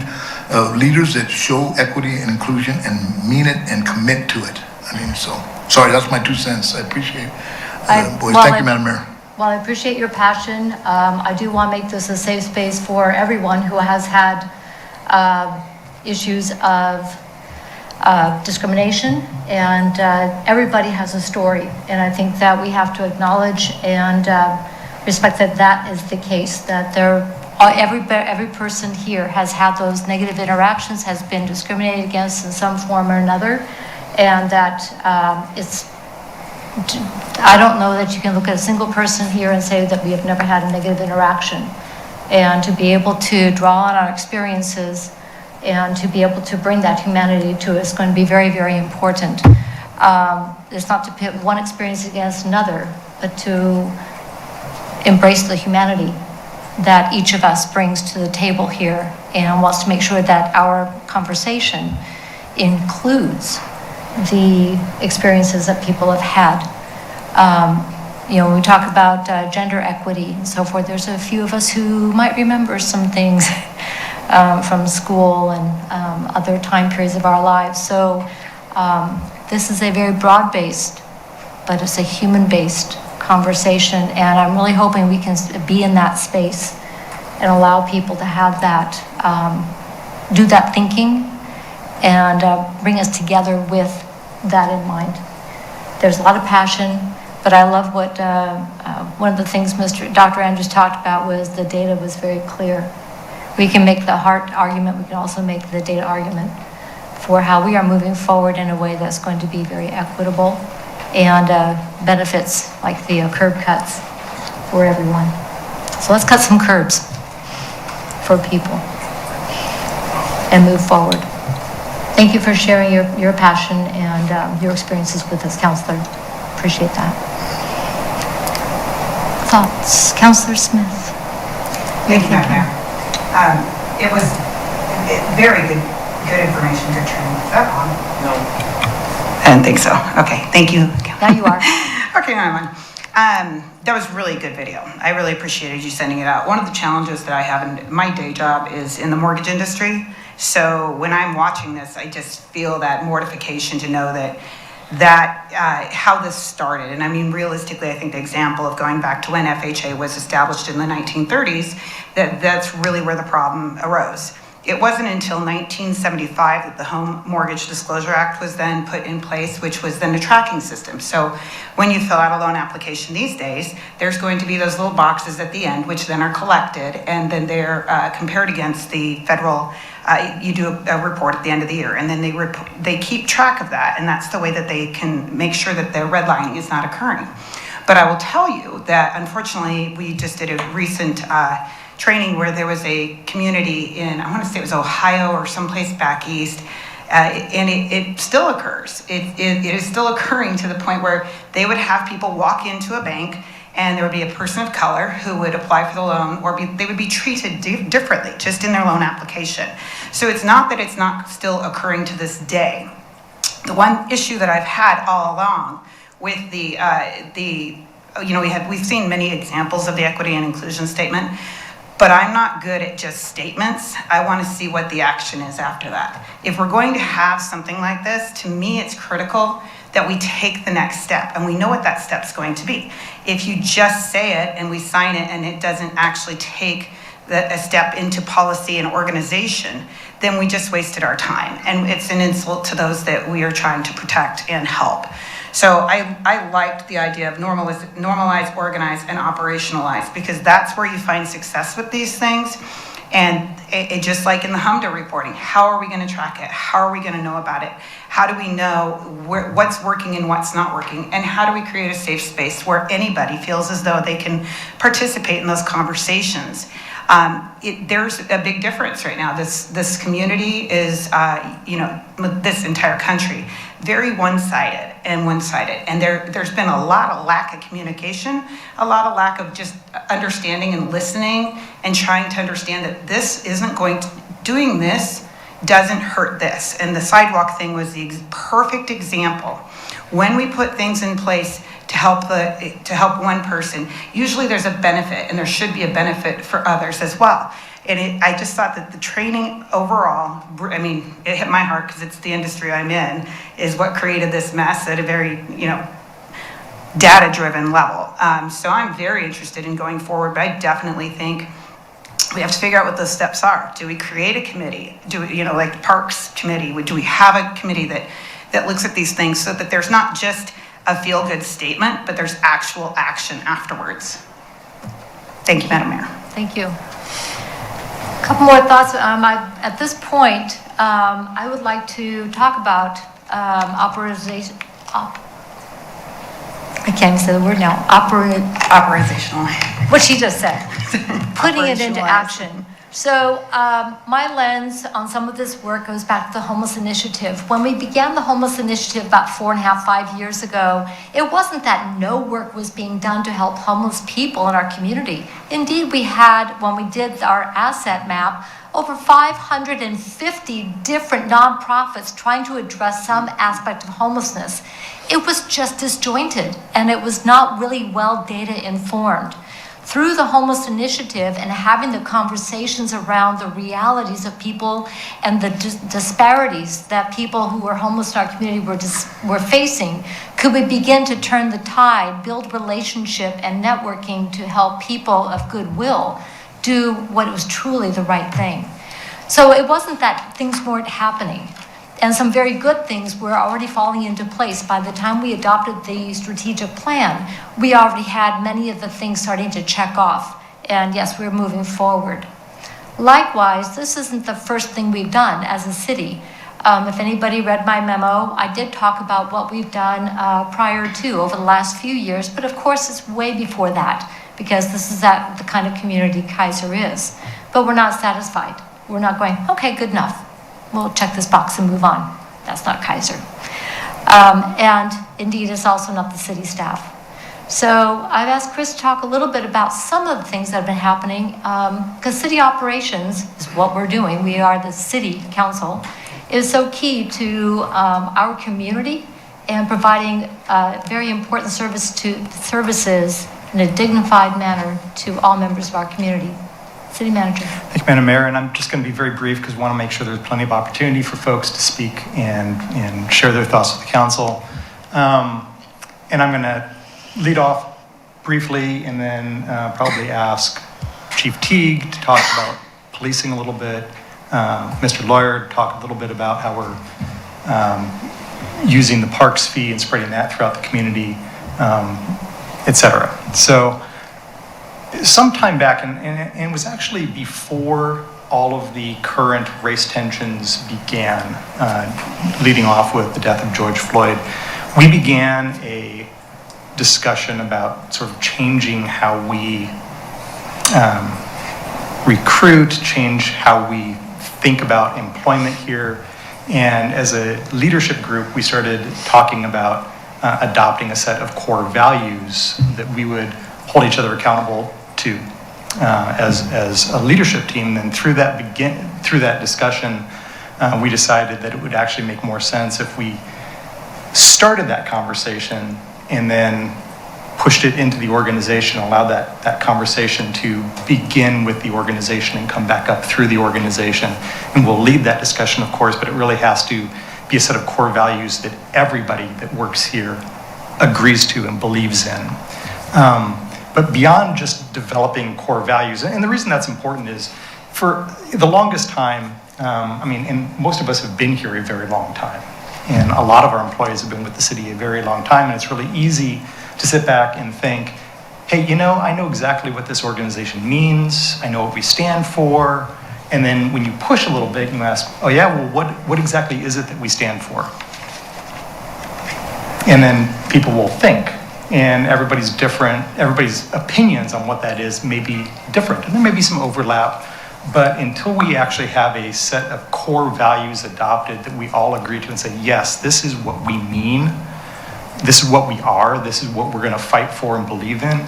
leaders that show equity and inclusion and mean it and commit to it. So, sorry, that's my 2 cents. I appreciate boys. Thank you, Madam Mayor. Well, I appreciate your passion. I do want to make this a safe space for everyone who has had issues of discrimination, and everybody has a story. And I think that we have to acknowledge and respect that that is the case, that every person here has had those negative interactions, has been discriminated against in some form or another, and that I don't know that you can look at a single person here and say that we have never had a negative interaction. And to be able to draw on our experiences and to be able to bring that humanity to us is going to be very, very important. It's not to pit one experience against another, but to embrace the humanity that each of us brings to the table here and wants to make sure that our conversation includes the experiences that people have had. When we talk about gender equity and so forth, there's a few of us who might remember some things from school and other time periods of our lives. So this is a very broad-based, but it's a human-based conversation, and I'm really hoping we can be in that space and allow people to have that, do that thinking, and bring us together with that in mind. There's a lot of passion, but I love what one of the things Dr. Andrews talked about was the data was very clear. We can make the heart argument, we can also make the data argument for how we are moving forward in a way that's going to be very equitable and benefits like the curb cuts for everyone. So let's cut some curbs for people and move forward. Thank you for sharing your passion and your experiences with us, Counselor. Appreciate that. Thoughts? Counselor Smith? Thank you, Madam Mayor. It was very good information, good training. Is that on? No. I didn't think so. Okay, thank you. Now you are. Okay, now I'm on. That was really good video. I really appreciated you sending it out. One of the challenges that I have in my day job is in the mortgage industry. So when I'm watching this, I just feel that mortification to know that how this started. And I mean, realistically, I think the example of going back to when FHA was established in the 1930s, that's really where the problem arose. It wasn't until 1975 that the Home Mortgage Disclosure Act was then put in place, which was then a tracking system. So when you fill out a loan application these days, there's going to be those little boxes at the end, which then are collected, and then they're compared against the federal, you do a report at the end of the year, and then they keep track of that, and that's the way that they can make sure that the redlining is not occurring. But I will tell you that unfortunately, we just did a recent training where there was a community in, I want to say it was Ohio or someplace back east, and it still occurs. It is still occurring to the point where they would have people walk into a bank and there would be a person of color who would apply for the loan, or they would be treated differently just in their loan application. So it's not that it's not still occurring to this day. The one issue that I've had all along with we've seen many examples of the equity and inclusion statement, but I'm not good at just statements. I want to see what the action is after that. If we're going to have something like this, to me, it's critical that we take the next step, and we know what that step's going to be. If you just say it and we sign it and it doesn't actually take a step into policy and organization, then we just wasted our time. And it's an insult to those that we are trying to protect and help. So I liked the idea of normalize, organize, and operationalize, because that's where you find success with these things. And it just like in the HMDA reporting, how are we going to track it? How are we going to know about it? How do we know what's working and what's not working? And how do we create a safe space where anybody feels as though they can participate in those conversations? There's a big difference right now. This community is, this entire country, very one-sided. And there's been a lot of lack of communication, a lot of lack of just understanding and listening and trying to understand that this isn't doing this doesn't hurt this. And the sidewalk thing was the perfect example. When we put things in place to help one person, usually there's a benefit, and there should be a benefit for others as well. And I just thought that the training overall, I mean, it hit my heart because it's the industry I'm in, is what created this mess at a very, data-driven level. So I'm very interested in going forward, but I definitely think we have to figure out what those steps are. Do we create a committee? Do we, like the Parks Committee, do we have a committee that looks at these things so that there's not just a feel-good statement, but there's actual action afterwards?20 you, Madam Mayor. Thank you. A couple more thoughts. At this point, I would like to talk about operational. I can't even say the word now. Operational. What she just said. Putting it into action. So my lens on some of this work goes back to the Homeless Initiative. When we began the Homeless Initiative about 4.5, 5 years ago, it wasn't that no work was being done to help homeless people in our community. Indeed, we had, when we did our asset map, over 550 different nonprofits trying to address some aspect of homelessness. It was just disjointed, and it was not really well data informed. Through the Homeless Initiative and having the conversations around the realities of people and the disparities that people who were homeless in our community were facing, could we begin to turn the tide, build relationship and networking to help people of goodwill do what was truly the right thing. So it wasn't that things weren't happening. And some very good things were already falling into place. By the time we adopted the strategic plan, we already had many of the things starting to check off. And yes, we're moving forward. Likewise, this isn't the first thing we've done as a city. If anybody read my memo, I did talk about what we've done prior to over the last few years, but of course it's way before that, because this is the kind of community Keizer is. But we're not satisfied. We're not going, okay, good enough. We'll check this box and move on. That's not Keizer. And indeed, it's also not the city staff. So I've asked Chris to talk a little bit about some of the things that have been happening, because city operations is what we're doing. We are the city council. It is so key to our community and providing very important services in a dignified manner to all members of our community. City Manager. Thank you, Madam Mayor, and I'm just going to be very brief because we want to make sure there's plenty of opportunity for folks to speak and share their thoughts with the council. And I'm going to lead off briefly and then probably ask Chief Teague to talk about policing a little bit, Mr. Lawyer to talk a little bit about how we're using the parks fee and spreading that throughout the community, et cetera. So sometime back, and it was actually before all of the current race tensions began, leading off with the death of George Floyd, we began a discussion about sort of changing how we recruit, change how we think about employment here. And as a leadership group, we started talking about adopting a set of core values that we would hold each other accountable to as a leadership team. And through that discussion, we decided that it would actually make more sense if we started that conversation and then pushed it into the organization, allowed that conversation to begin with the organization and come back up through the organization. And we'll lead that discussion, of course, but it really has to be a set of core values that everybody that works here agrees to and believes in. But beyond just developing core values, and the reason that's important is for the longest time, and most of us have been here a very long time, and a lot of our employees have been with the city a very long time, and it's really easy to sit back and think, hey, I know exactly what this organization means, I know what we stand for, and then when you push a little bit, you ask, oh yeah, well, what exactly is it that we stand for? And then people will think, and everybody's different, everybody's opinions on what that is may be different, and there may be some overlap, but until we actually have a set of core values adopted that we all agree to and say, yes, this is what we mean, this is what we are, this is what we're going to fight for and believe in,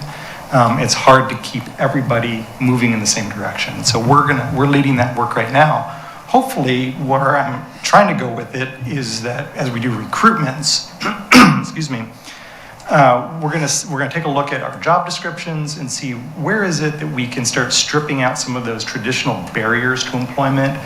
it's hard to keep everybody moving in the same direction. So we're leading that work right now. hopefully where I'm trying to go with it is that as we do recruitments, excuse me, we're gonna take a look at our job descriptions and see where is it that we can start stripping out some of those traditional barriers to employment,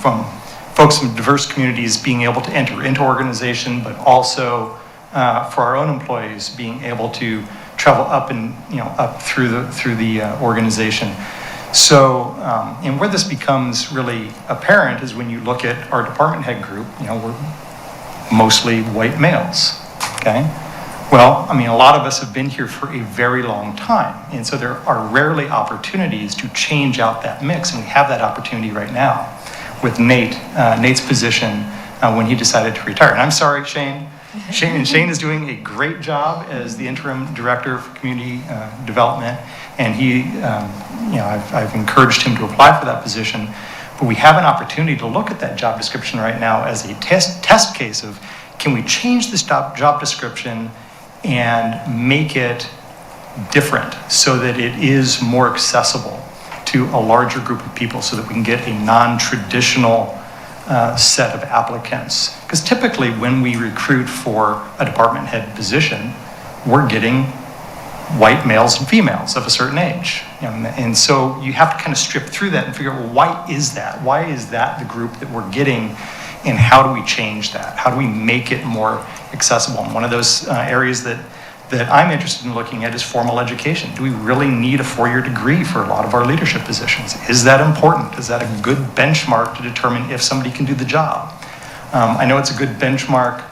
from folks from diverse communities being able to enter into organization, but also for our own employees being able to travel up and up through the organization. So, and where this becomes really apparent is when you look at our department head group. We're mostly white males. Okay. Well, I mean, a lot of us have been here for a very long time, and so there are rarely opportunities to change out that mix, and we have that opportunity right now with Nate's position when he decided to retire. And I'm sorry, Shane. Shane is doing a great job as the interim director for community development, and he, I've encouraged him to apply for that position. But we have an opportunity to look at that job description right now as a test case of, can we change this job description and make it different so that it is more accessible to a larger group of people, so that we can get a non-traditional set of applicants. Because typically when we recruit for a department head position, we're getting white males and females of a certain age. And so you have to kind of strip through that and figure out, well, why is that? Why is that the group that we're getting? And how do we change that? How do we make it more accessible? And one of those areas that I'm interested in looking at is formal education. Do we really need a 4-year degree for a lot of our leadership positions? Is that important? Is that a good benchmark to determine if somebody can do the job? I know it's a good benchmark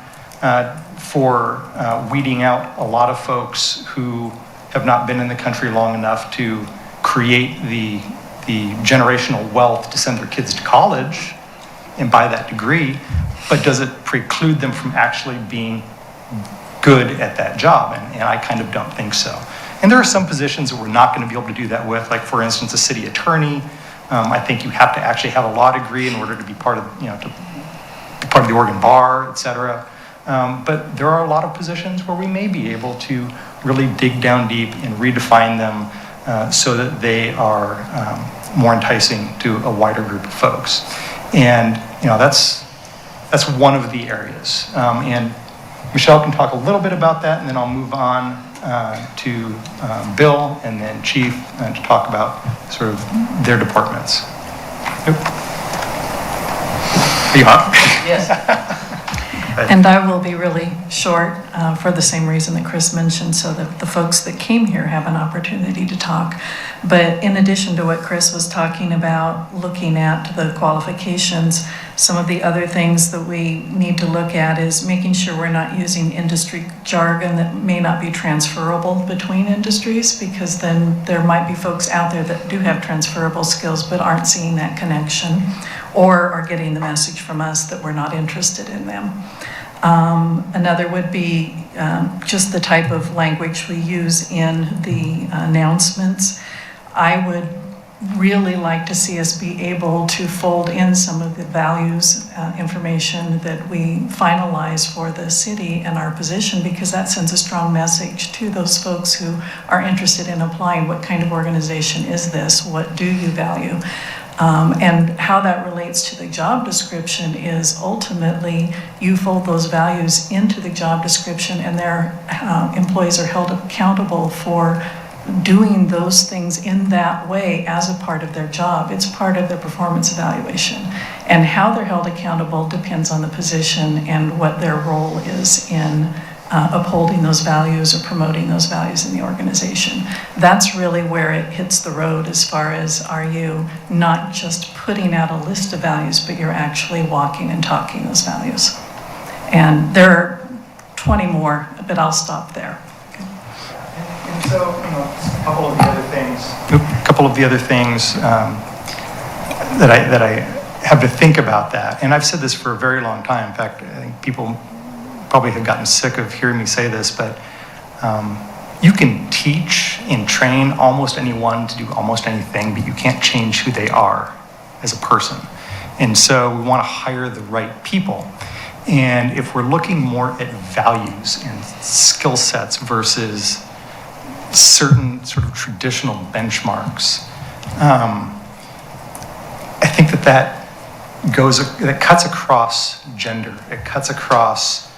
for weeding out a lot of folks who have not been in the country long enough to create the generational wealth to send their kids to college and buy that degree, but does it preclude them from actually being good at that job? And I kind of don't think so. And there are some positions that we're not going to be able to do that with, like for instance, a city attorney. I think you have to actually have a law degree in order to be part of, to be part of the Oregon Bar, et cetera. But there are a lot of positions where we may be able to really dig down deep and redefine them so that they are more enticing to a wider group of folks. And that's one of the areas. And Michelle can talk a little bit about that, and then I'll move on to Bill and then Chief to talk about sort of their departments. Nope. Are you hot? Yes. And I will be really short for the same reason that Chris mentioned, so that the folks that came here have an opportunity to talk. But in addition to what Chris was talking about, looking at the qualifications, some of the other things that we need to look at is making sure we're not using industry jargon that may not be transferable between industries, because then there might be folks out there that do have transferable skills but aren't seeing that connection, or are getting the message from us that we're not interested in them. Another would be just the type of language we use in the announcements. I would really like to see us be able to fold in some of the values information that we finalize for the city and our position, because that sends a strong message to those folks who are interested in applying. What kind of organization is this? What do you value? And how that relates to the job description is ultimately you fold those values into the job description, and their employees are held accountable for doing those things in that way as a part of their job. It's part of their performance evaluation. And how they're held accountable depends on the position and what their role is in upholding those values or promoting those values in the organization. That's really where it hits the road, as far as, are you not just putting out a list of values, but you're actually walking and talking those values. And there are 20 more, but I'll stop there. And so, a couple of the other things that I have to think about that. And I've said this for a very long time. In fact, I think people probably have gotten sick of hearing me say this, but you can teach and train almost anyone to do almost anything, but you can't change who they are as a person. And so we want to hire the right people. And if we're looking more at values and skill sets versus certain sort of traditional benchmarks, I think that that cuts across gender, it cuts across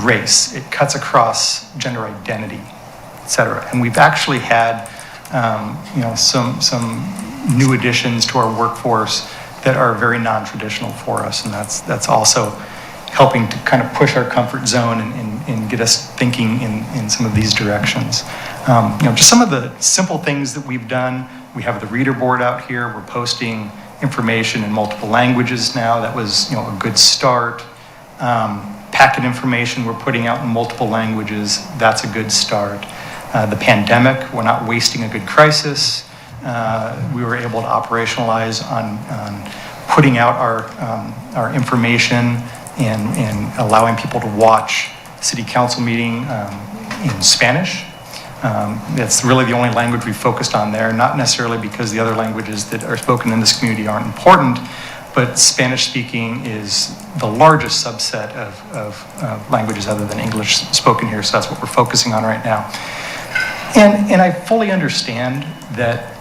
race, it cuts across gender identity, et cetera. And we've actually had some new additions to our workforce that are very non-traditional for us, and that's also helping to kind of push our comfort zone and get us thinking in some of these directions. Just some of the simple things that we've done. We have the reader board out here. We're posting information in multiple languages now. That was a good start. Packet information we're putting out in multiple languages. That's a good start. The pandemic, we're not wasting a good crisis. We were able to operationalize on putting out our information and allowing people to watch city council meeting in Spanish. That's really the only language we focused on there, not necessarily because the other languages that are spoken in this community aren't important, but Spanish speaking is the largest subset of languages other than English spoken here, so that's what we're focusing on right now. And I fully understand that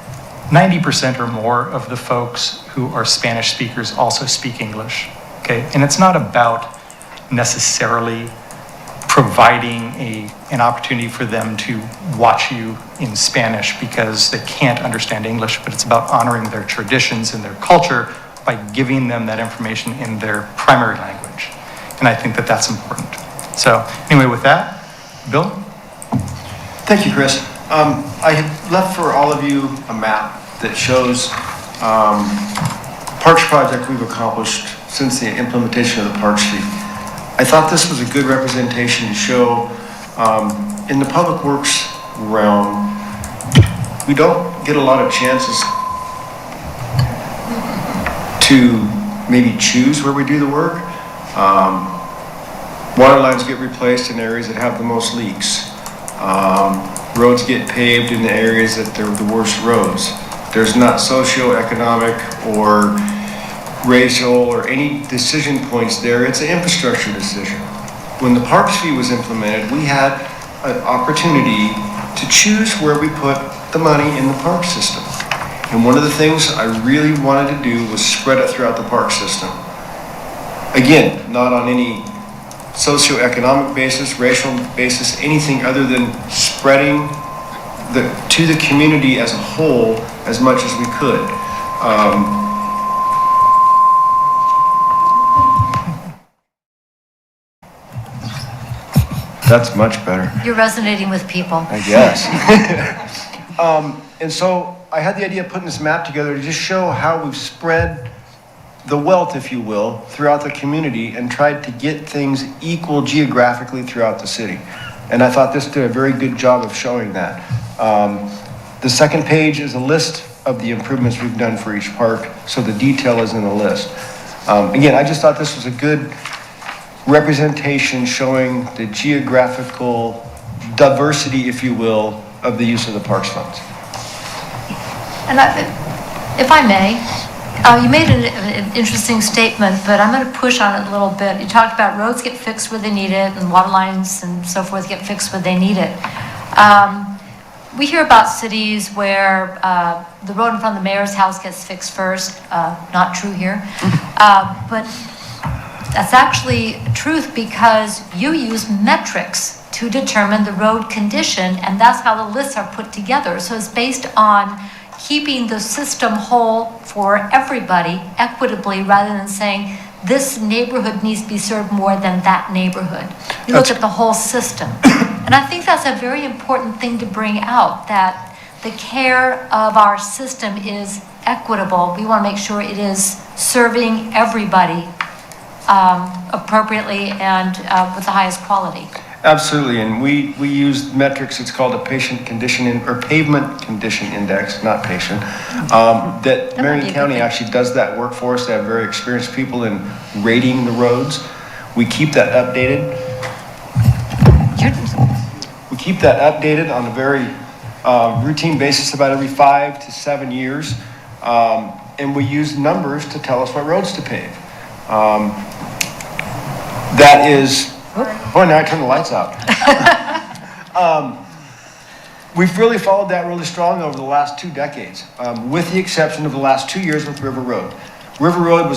90% or more of the folks who are Spanish speakers also speak English, okay? And it's not about necessarily providing an opportunity for them to watch you in Spanish because they can't understand English, but it's about honoring their traditions and their culture by giving them that information in their primary language. And I think that that's important. So anyway, with that, Bill? Thank you, Chris. I had left for all of you a map that shows parks project we've accomplished since the implementation of the parks fee. I thought this was a good representation to show in the public works realm, we don't get a lot of chances to maybe choose where we do the work. Water lines get replaced in areas that have the most leaks. Roads get paved in the areas that they're the worst roads. There's not socioeconomic or racial or any decision points there. It's an infrastructure decision. When the parks fee was implemented, we had an opportunity to choose where we put the money in the park system. And one of the things I really wanted to do was spread it throughout the park system. Again, not on any socioeconomic basis, racial basis, anything other than spreading to the community as a whole as much as we could. That's much better. You're resonating with people. I guess. And so I had the idea of putting this map together to just show how we've spread the wealth, if you will, throughout the community and tried to get things equal geographically throughout the city. And I thought this did a very good job of showing that. The second page is a list of the improvements we've done for each park, so the detail is in the list. Again, I just thought this was a good representation showing the geographical diversity, if you will, of the use of the parks funds. And if I may, you made an interesting statement, but I'm going to push on it a little bit. You talked about roads get fixed where they need it and water lines and so forth get fixed where they need it. We hear about cities where the road in front of the mayor's house gets fixed first. Not true here. But that's actually truth because you use metrics to determine the road condition, and that's how the lists are put together. So it's based on keeping the system whole for everybody equitably rather than saying this neighborhood needs to be served more than that neighborhood. You look at the whole system. And I think that's a very important thing to bring out, that the care of our system is equitable. We want to make sure it is serving everybody appropriately and with the highest quality. Absolutely, and we use metrics. It's called a patient condition or pavement condition index, not patient. That Marion County actually does that work for us. They have very experienced people in rating the roads. We keep that updated. We keep that updated on a very routine basis, about every 5 to 7 years, and we use numbers to tell us what roads to pave. That is. Boy, now I turn the lights out. We've really followed that really strong over the last 2 decades, with the exception of the last 2 years with River Road. River Road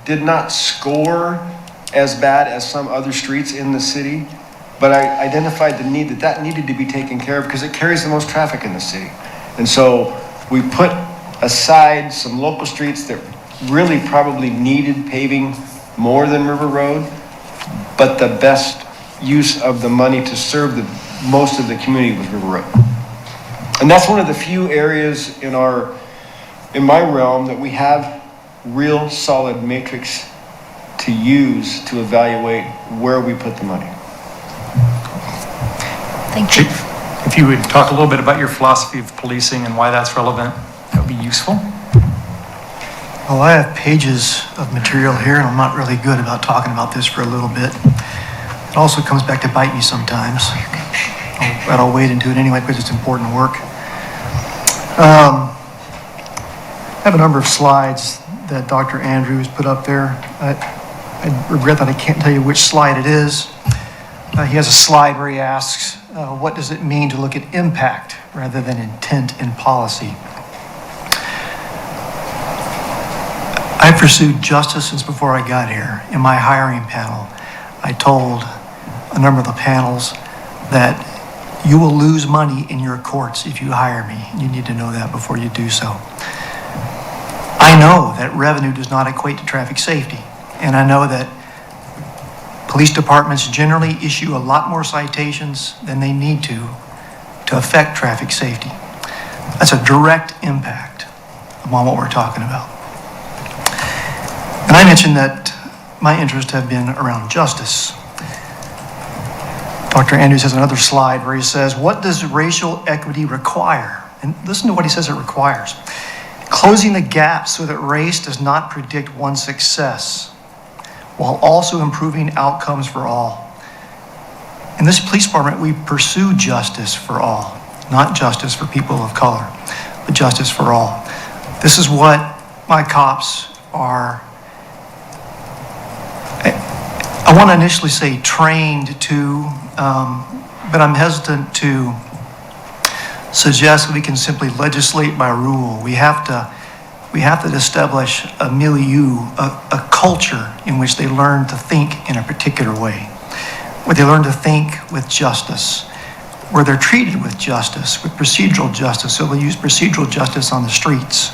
did not score as bad as some other streets in the city, but I identified the need that needed to be taken care of because it carries the most traffic in the city. And so we put aside some local streets that really probably needed paving more than River Road, but the best use of the money to serve most of the community was River Road. And that's one of the few areas in my realm that we have real solid matrix to use to evaluate where we put the money. Thank you. If you would talk a little bit about your philosophy of policing and why that's relevant, that would be useful. Well, I have pages of material here, and I'm not really good about talking about this for a little bit. It also comes back to bite me sometimes. But I'll wade into it anyway because it's important work. I have a number of slides that Dr. Andrews put up there. I regret that I can't tell you which slide it is. He has a slide where he asks, what does it mean to look at impact rather than intent in policy? I pursued justice since before I got here. In my hiring panel, I told a number of the panels that you will lose money in your courts if you hire me. You need to know that before you do so. I know that revenue does not equate to traffic safety, and I know that police departments generally issue a lot more citations than they need to affect traffic safety. That's a direct impact upon what we're talking about. And I mentioned that my interests have been around justice. Dr. Andrews has another slide where he says, what does racial equity require? And listen to what he says it requires. Closing the gap so that race does not predict one's success, while also improving outcomes for all. In this police department, we pursue justice for all, not justice for people of color, but justice for all. This is what my cops are, I want to initially say trained to, but I'm hesitant to suggest that we can simply legislate by rule. We have to establish a milieu, a culture in which they learn to think in a particular way, where they learn to think with justice, where they're treated with justice, with procedural justice, so they'll use procedural justice on the streets.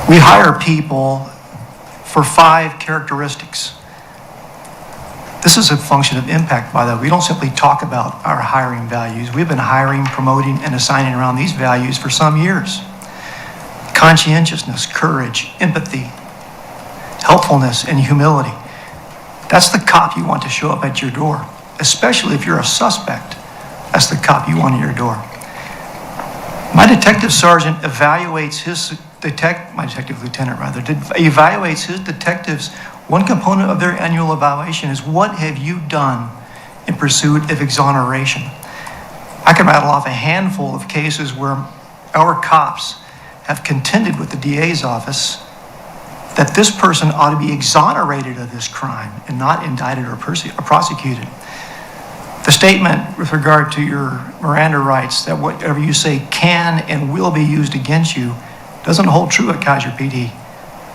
We hire people for 5 characteristics. This is a function of impact, by the way. We don't simply talk about our hiring values. We've been hiring, promoting, and assigning around these values for some years. Conscientiousness, courage, empathy, helpfulness, and humility. That's the cop you want to show up at your door, especially if you're a suspect. That's the cop you want at your door. My detective sergeant evaluates my detective lieutenant evaluates his detectives. One component of their annual evaluation is, what have you done in pursuit of exoneration? I can rattle off a handful of cases where our cops have contended with the DA's office that this person ought to be exonerated of this crime and not indicted or prosecuted. The statement with regard to your Miranda rights, that whatever you say can and will be used against you, doesn't hold true at Keizer PD.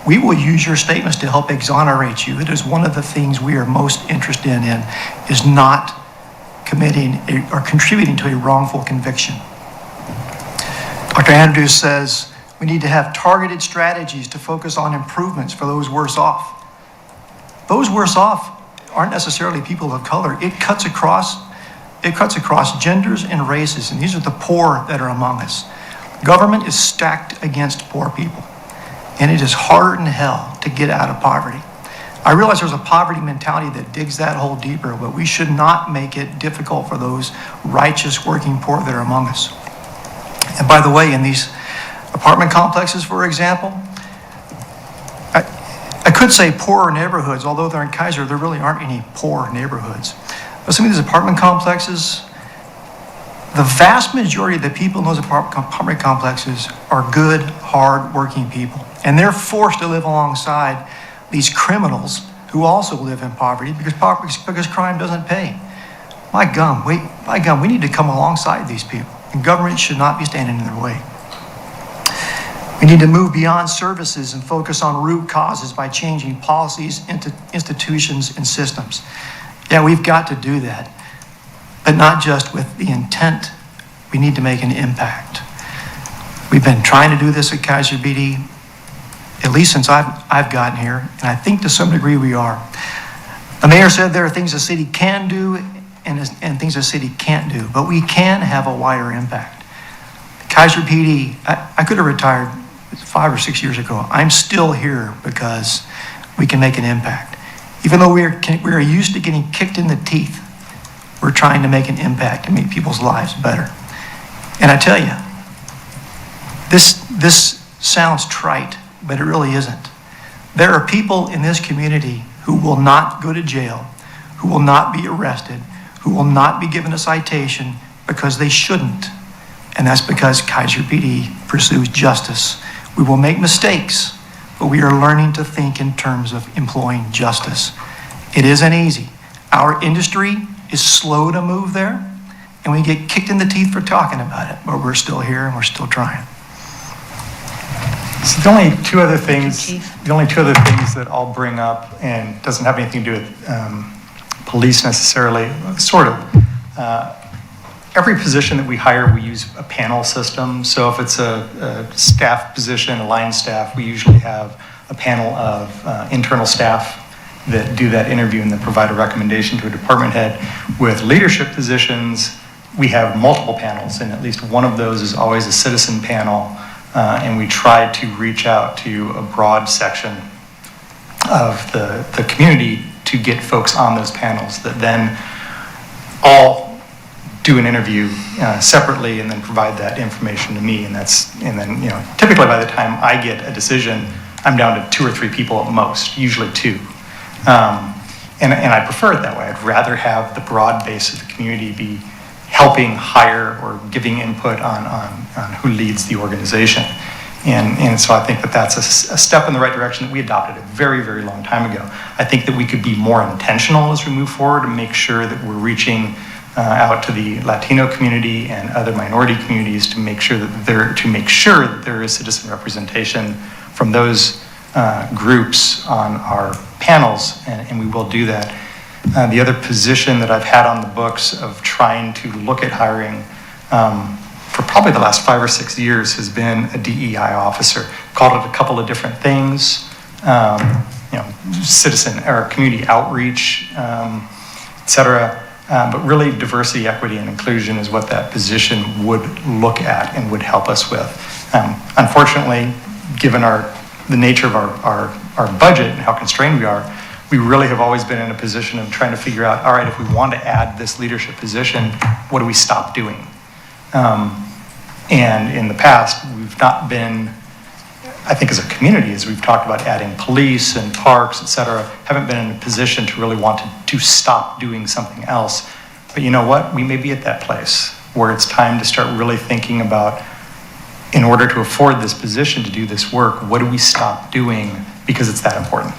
We will use your statements to help exonerate you. It is one of the things we are most interested in is not committing or contributing to a wrongful conviction. Dr. Andrews says we need to have targeted strategies to focus on improvements for those worse off. Those worse off aren't necessarily people of color. It cuts across genders and races, and these are the poor that are among us. Government is stacked against poor people, and it is harder than hell to get out of poverty. I realize there's a poverty mentality that digs that hole deeper, but we should not make it difficult for those righteous working poor that are among us. And by the way, in these apartment complexes, for example, I could say poorer neighborhoods, although they're in Keizer, there really aren't any poor neighborhoods. But some of these apartment complexes, the vast majority of the people in those apartment complexes are good, hard-working people. And they're forced to live alongside these criminals who also live in poverty because crime doesn't pay. My gum, we need to come alongside these people, and government should not be standing in their way. We need to move beyond services and focus on root causes by changing policies, institutions, and systems. Yeah, we've got to do that, but not just with the intent. We need to make an impact. We've been trying to do this at Keizer BD, at least since I've gotten here, and I think to some degree we are. The mayor said there are things the city can do and things the city can't do, but we can have a wider impact. Keizer PD, I could have retired 5 or 6 years ago. I'm still here because we can make an impact. Even though we're used to getting kicked in the teeth, we're trying to make an impact and make people's lives better. And I tell you, this sounds trite, but it really isn't. There are people in this community who will not go to jail, who will not be arrested, who will not be given a citation because they shouldn't. And that's because Keizer PD pursues justice. We will make mistakes, but we are learning to think in terms of employing justice. It isn't easy. Our industry is slow to move there, and we get kicked in the teeth for talking about it, but we're still here and we're still trying. So the only two other things that I'll bring up, and doesn't have anything to do with police necessarily, sort of. Every position that we hire, we use a panel system. So if it's a staff position, a line staff, we usually have a panel of internal staff that do that interview and then provide a recommendation to a department head. With leadership positions, we have multiple panels, and at least one of those is always a citizen panel, and we try to reach out to a broad section of the community to get folks on those panels that then all do an interview separately and then provide that information to me, and then typically by the time I get a decision, I'm down to 2 or 3 people at most, usually 2. And I prefer it that way. I'd rather have the broad base of the community be helping hire or giving input on who leads the organization. And so I think that that's a step in the right direction that we adopted a very, very long time ago. I think that we could be more intentional as we move forward and make sure that we're reaching out to the Latino community and other minority communities to make sure that there is citizen representation from those groups on our panels, and we will do that. The other position that I've had on the books of trying to look at hiring for probably the last 5 or 6 years has been a DEI officer. Called it a couple of different things, citizen or community outreach, et cetera. But really diversity, equity, and inclusion is what that position would look at and would help us with. Unfortunately, given the nature of our budget and how constrained we really have always been in a position of trying to figure out, all right, if we want to add this leadership position, what do we stop doing? And in the past, we've not been, I think as a community, as we've talked about adding police and parks, et cetera, haven't been in a position to really want to stop doing something else. But you know what? We may be at that place where it's time to start really thinking about, in order to afford this position to do this work, what do we stop doing because it's that important?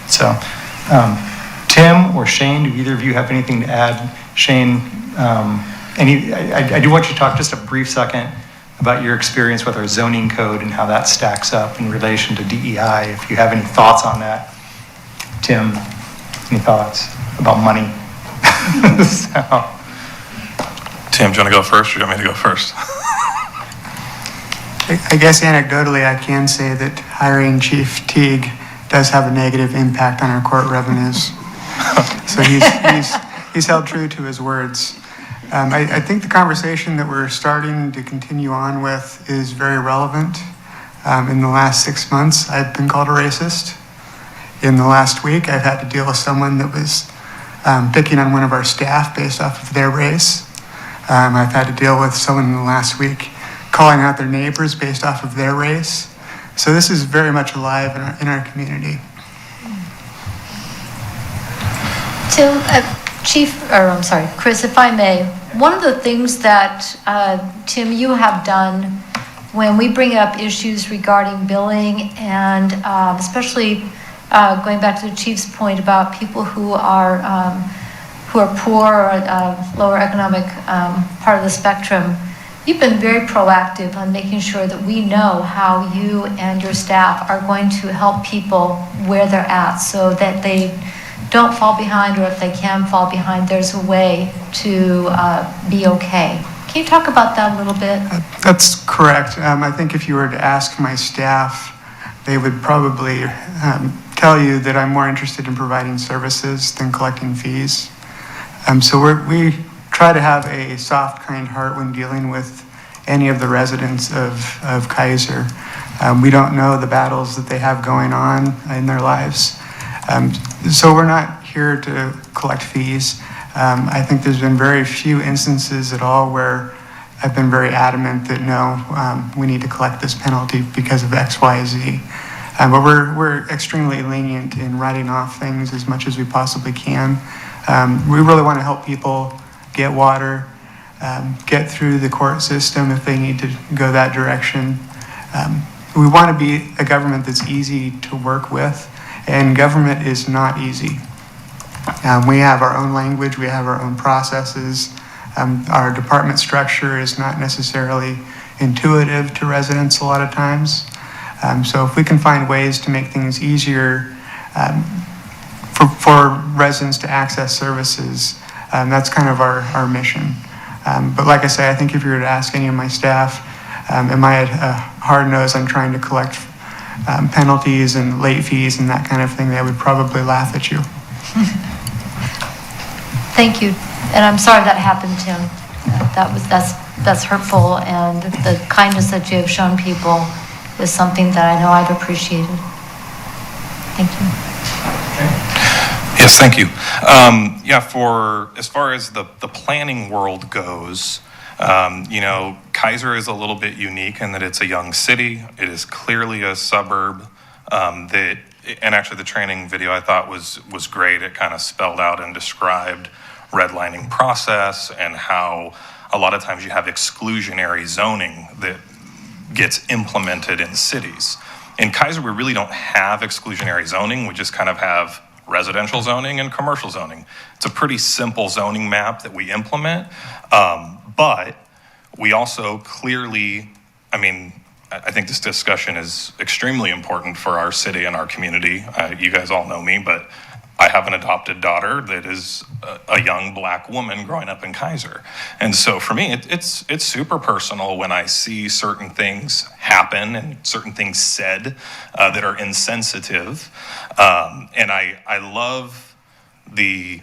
So, Tim or Shane, do either of you have anything to add? Shane, I do want you to talk just a brief second about your experience with our zoning code and how that stacks up in relation to DEI, if you have any thoughts on that. Tim, any thoughts about money? Tim, do you want to go first, or do you want me to go first? I guess anecdotally, I can say that hiring Chief Teague does have a negative impact on our court revenues. So he's held true to his words. I think the conversation that we're starting to continue on with is very relevant. In the last 6 months, I've been called a racist. In the last week, I've had to deal with someone that was picking on one of our staff based off of their race. I've had to deal with someone in the last week calling out their neighbors based off of their race. So this is very much alive in our community. Chris, if I may, one of the things that, Tim, you have done when we bring up issues regarding billing and especially going back to the Chief's point about people who are poor or lower economic part of the spectrum, You've been very proactive on making sure that we know how you and your staff are going to help people where they're at so that they don't fall behind, or if they can fall behind, there's a way to be okay. Can you talk about that a little bit? That's correct. I think if you were to ask my staff, they would probably tell you that I'm more interested in providing services than collecting fees. So we try to have a soft, kind heart when dealing with any of the residents of Keizer. We don't know the battles that they have going on in their lives. So we're not here to collect fees. I think there's been very few instances at all where I've been very adamant that no, we need to collect this penalty because of X, Y, Z. But we're extremely lenient in writing off things as much as we possibly can. We really want to help people get water, get through the court system if they need to go that direction. We want to be a government that's easy to work with, and government is not easy. We have our own language, we have our own processes. Our department structure is not necessarily intuitive to residents a lot of times. So if we can find ways to make things easier for residents to access services, that's kind of our mission. But like I say, I think if you were to ask any of my staff, am I a hard nose on trying to collect penalties and late fees and that kind of thing, they would probably laugh at you. Thank you. And I'm sorry that happened, Tim. That's hurtful, and the kindness that you have shown people is something that I know I've appreciated. Thank you. Yes, thank you. For as far as the planning world goes, Keizer is a little bit unique in that it's a young city. It is clearly a suburb and actually the training video I thought was great. It kind of spelled out and described redlining process and how a lot of times you have exclusionary zoning that gets implemented in cities. In Keizer, we really don't have exclusionary zoning. We just kind of have residential zoning and commercial zoning. It's a pretty simple zoning map that we implement, but we also clearly, I think this discussion is extremely important for our city and our community. You guys all know me, but I have an adopted daughter that is a young Black woman growing up in Keizer. And so for me, it's super personal when I see certain things happen and certain things said that are insensitive. And I love the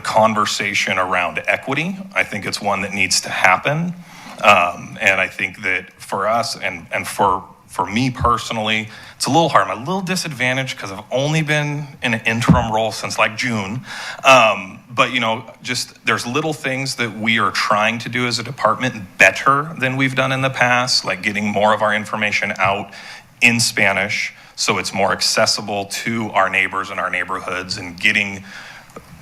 conversation around equity. I think it's one that needs to happen. And I think that for us and for me personally, it's a little hard. I'm a little disadvantaged because I've only been in an interim role since like June. But just there's little things that we are trying to do as a department better than we've done in the past, like getting more of our information out in Spanish so it's more accessible to our neighbors and our neighborhoods, and getting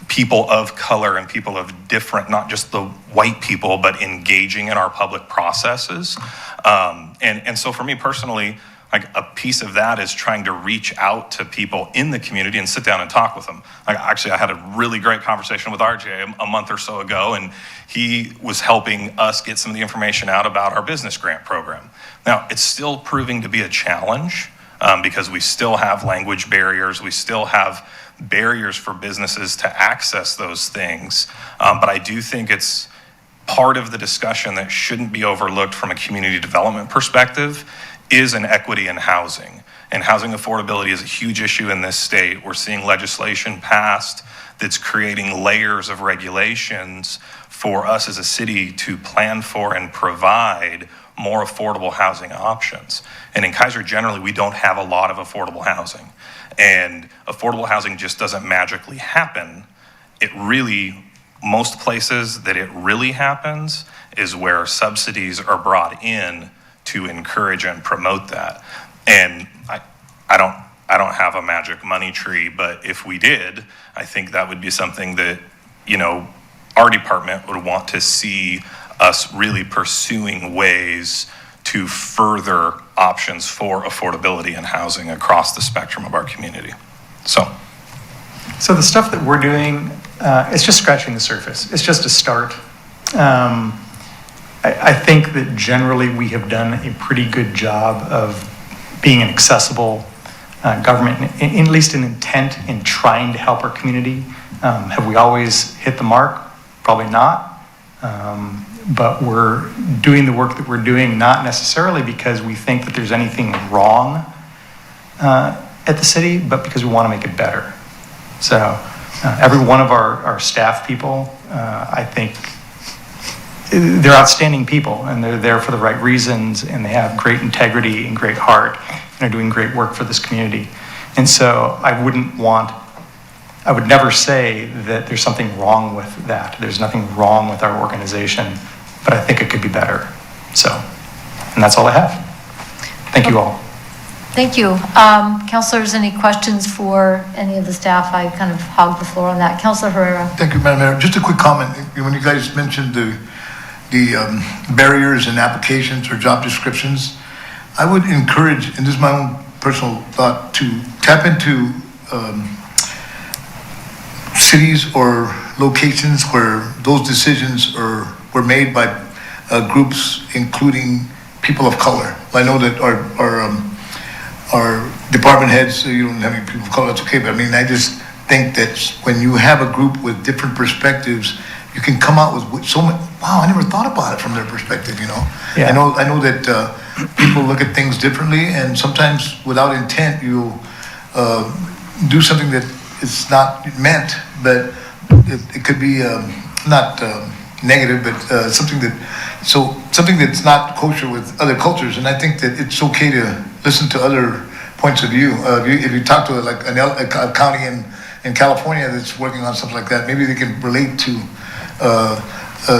people of color and people of different, not just the white people, but engaging in our public processes. And so for me personally, like a piece of that is trying to reach out to people in the community and sit down and talk with them. Actually, I had a really great conversation with RJ a month or so ago, and he was helping us get some of the information out about our business grant program. Now, it's still proving to be a challenge because we still have language barriers. We still have barriers for businesses to access those things. But I do think it's part of the discussion that shouldn't be overlooked from a community development perspective is an equity in housing. And housing affordability is a huge issue in this state. We're seeing legislation passed that's creating layers of regulations for us as a city to plan for and provide more affordable housing options. And in Keizer, generally, we don't have a lot of affordable housing. And affordable housing just doesn't magically happen. It really, most places that it really happens is where subsidies are brought in to encourage and promote that. And I don't have a magic money tree, but if we did, I think that would be something that, our department would want to see us really pursuing ways to further options for affordability and housing across the spectrum of our community. So the stuff that we're doing, it's just scratching the surface. It's just a start. I think that generally we have done a pretty good job of being an accessible government, at least in intent in trying to help our community. Have we always hit the mark? Probably not. But we're doing the work that we're doing not necessarily because we think that there's anything wrong at the city, but because we want to make it better. So every one of our staff people, I think they're outstanding people, and they're there for the right reasons, and they have great integrity and great heart, and are doing great work for this community. And so I would never say that there's something wrong with that. There's nothing wrong with our organization, but I think it could be better. So, and that's all I have. Thank you all. Thank you. Councilors, any questions for any of the staff? I kind of hogged the floor on that. Councilor Herrera. Thank you, Madam Mayor. Just a quick comment. When you guys mentioned the barriers in applications or job descriptions, I would encourage, and this is my own personal thought, to tap into cities or locations where those decisions were made by groups including people of color. I know that our department heads, you don't have any people of color, that's okay, but I mean, I just think that when you have a group with different perspectives, you can come out with so much, wow, I never thought about it from their perspective, you know? Yeah. I know that people look at things differently, and sometimes without intent, you'll do something that is not meant, but it could be not negative, but something that's not kosher with other cultures. And I think that it's okay to listen to other points of view. If you talk to like a county in California that's working on something like that, maybe they can relate to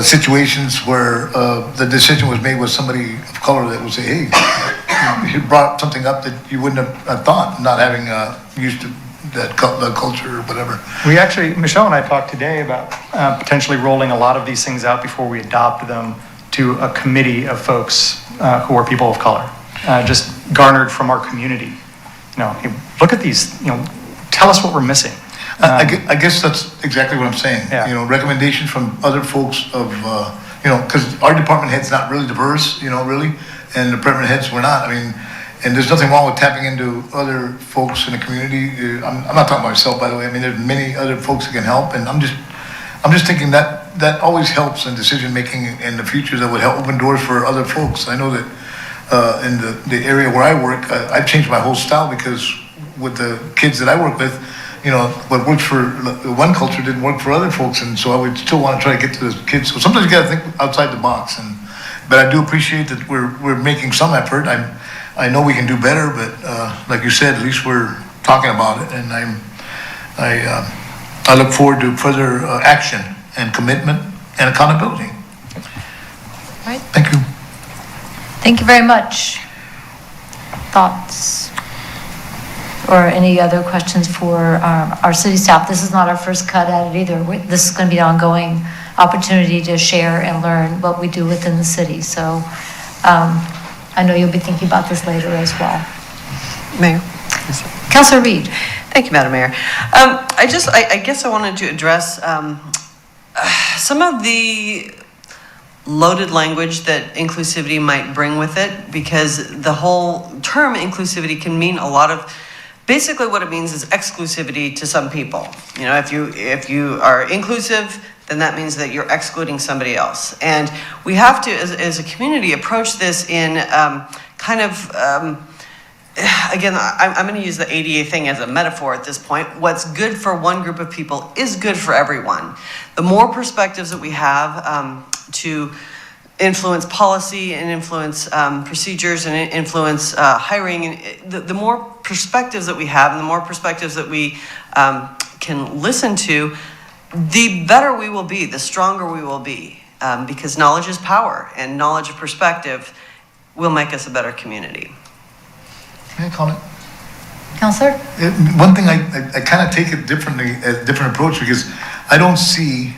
situations where the decision was made with somebody of color that would say, hey, you brought something up that you wouldn't have thought, not having used to that culture or whatever. We actually, Michelle and I talked today about potentially rolling a lot of these things out before we adopt them to a committee of folks who are people of color, just garnered from our community. You know, hey, look at these, you know, tell us what we're missing. I guess that's exactly what I'm saying. Yeah. You know, recommendations from other folks of, you know, because our department head's not really diverse, you know, really, and the department heads were not. I mean, and there's nothing wrong with tapping into other folks in the community. I'm not talking about myself, by the way. I mean, there's many other folks that can help, and I'm just thinking that always helps in decision making in the future. That would help open doors for other folks. I know that in the area where I work, I've changed my whole style because with the kids that I work with, you know, what works for one culture didn't work for other folks, and so I would still want to try to get to those kids. So sometimes you got to think outside the box, but I do appreciate that we're making some effort. I know we can do better, but like you said, at least we're talking about it, and I look forward to further action and commitment and accountability. All right. Thank you. Thank you very much. Thoughts or any other questions for our city staff? This is not our first cut at it either. This is going to be an ongoing opportunity to share and learn what we do within the city. So I know you'll be thinking about this later as well. Mayor. Councilor Reed. Thank you, Madam Mayor. I guess I wanted to address some of the loaded language that inclusivity might bring with it, because the whole term inclusivity can mean a lot of, basically what it means is exclusivity to some people. You know, if you are inclusive, then that means that you're excluding somebody else. And we have to, as a community, approach this in again, I'm going to use the ADA thing as a metaphor at this point. What's good for one group of people is good for everyone. The more perspectives that we have to influence policy and influence procedures and influence hiring, and the more perspectives that we have and the more perspectives that we can listen to, the better we will be, the stronger we will be, because knowledge is power, and knowledge of perspective will make us a better community. Can I comment? Councilor? One thing I kind of take it differently, a different approach, because I don't see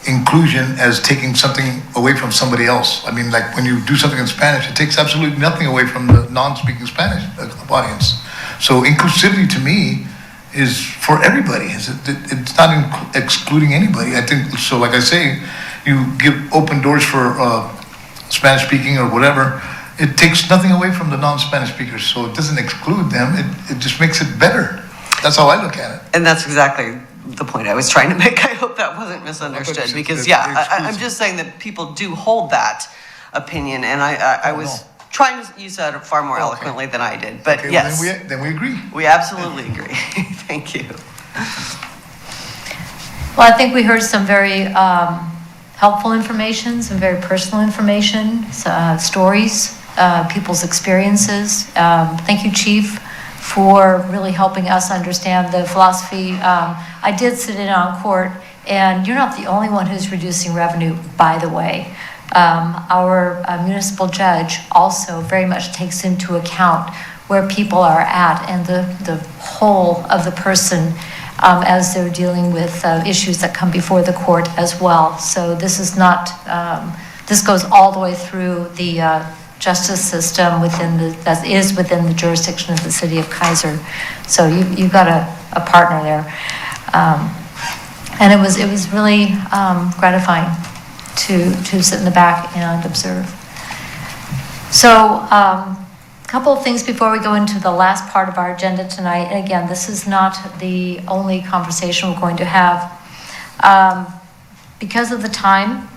inclusion as taking something away from somebody else. I mean, like when you do something in Spanish, it takes absolutely nothing away from the non-speaking Spanish audience. So inclusivity to me is for everybody. It's not excluding anybody. I think so. Like I say, you give open doors for Spanish speaking or whatever, it takes nothing away from the non-Spanish speakers, so it doesn't exclude them, it just makes it better. That's how I look at it. And that's exactly the point I was trying to make. I hope that wasn't misunderstood, because I'm just saying that people do hold that opinion, and I was trying to use that far more eloquently than I did, but yes. Well, then we agree. We absolutely agree. Thank you. Well, I think we heard some very helpful information, some very personal information, stories, people's experiences. Thank you, Chief, for really helping us understand the philosophy. I did sit in on court, and you're not the only one who's reducing revenue, by the way. Our municipal judge also very much takes into account where people are at and the whole of the person as they're dealing with issues that come before the court as well. So this is not, this goes all the way through the justice system that is within the jurisdiction of the city of Keizer. So you've got a partner there. And it was really gratifying to sit in the back and observe. So a couple of things before we go into the last part of our agenda tonight. And again, this is not the only conversation we're going to have. Because of the time,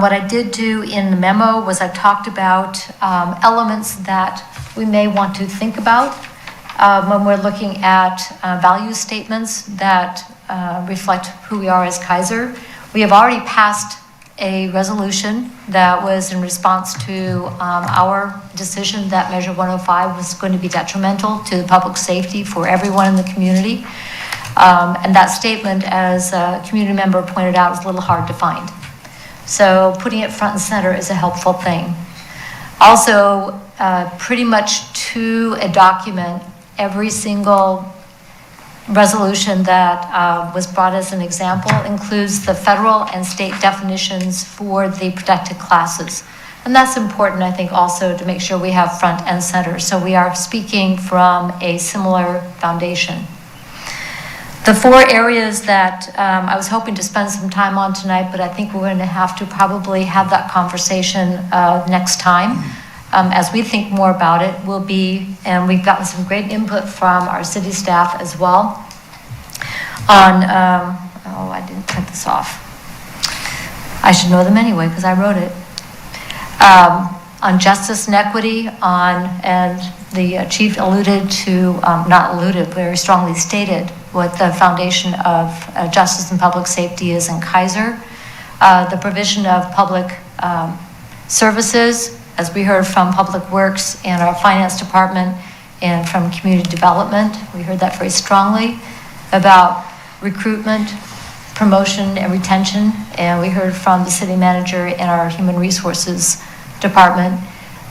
what I did do in the memo was I talked about elements that we may want to think about when we're looking at value statements that reflect who we are as Keizer. We have already passed a resolution that was in response to our decision that Measure 105 was going to be detrimental to the public safety for everyone in the community. And that statement, as a community member pointed out, is a little hard to find. So putting it front and center is a helpful thing. Also, pretty much to a document, every single resolution that was brought as an example includes the federal and state definitions for the protected classes. And that's important, I think, also to make sure we have front and center. So we are speaking from a similar foundation. The four areas that I was hoping to spend some time on tonight, but I think we're going to have to probably have that conversation next time. As we think more about it, will be, and we've gotten some great input from our city staff as well, on, I didn't print this off. I should know them anyway because I wrote it. On justice and equity, and the chief alluded to, not alluded, very strongly stated what the foundation of justice and public safety is in Keizer. The provision of public services, as we heard from Public Works and our finance department and from community development. We heard that very strongly about recruitment, promotion, and retention. And we heard from the city manager and our human resources department.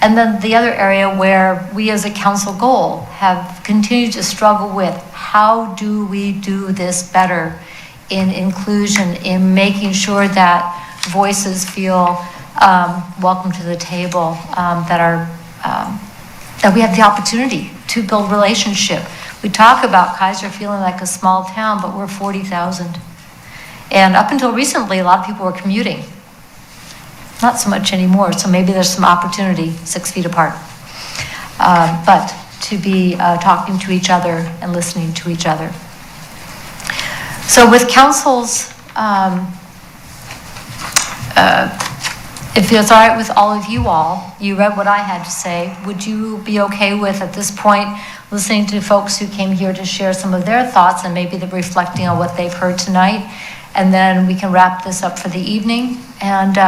And then the other area where we as a council goal have continued to struggle with, how do we do this better in inclusion, in making sure that voices feel welcome to the table, that we have the opportunity to build relationship. We talk about Keizer feeling like a small town, but we're 40,000. And up until recently, a lot of people were commuting. Not so much anymore, so maybe there's some opportunity 6 feet apart. But to be talking to each other and listening to each other. So with council's, if it's all right with all of you all, you read what I had to say, would you be okay with, at this point, listening to folks who came here to share some of their thoughts and maybe they're reflecting on what they've heard tonight, and then we can wrap this up for the evening and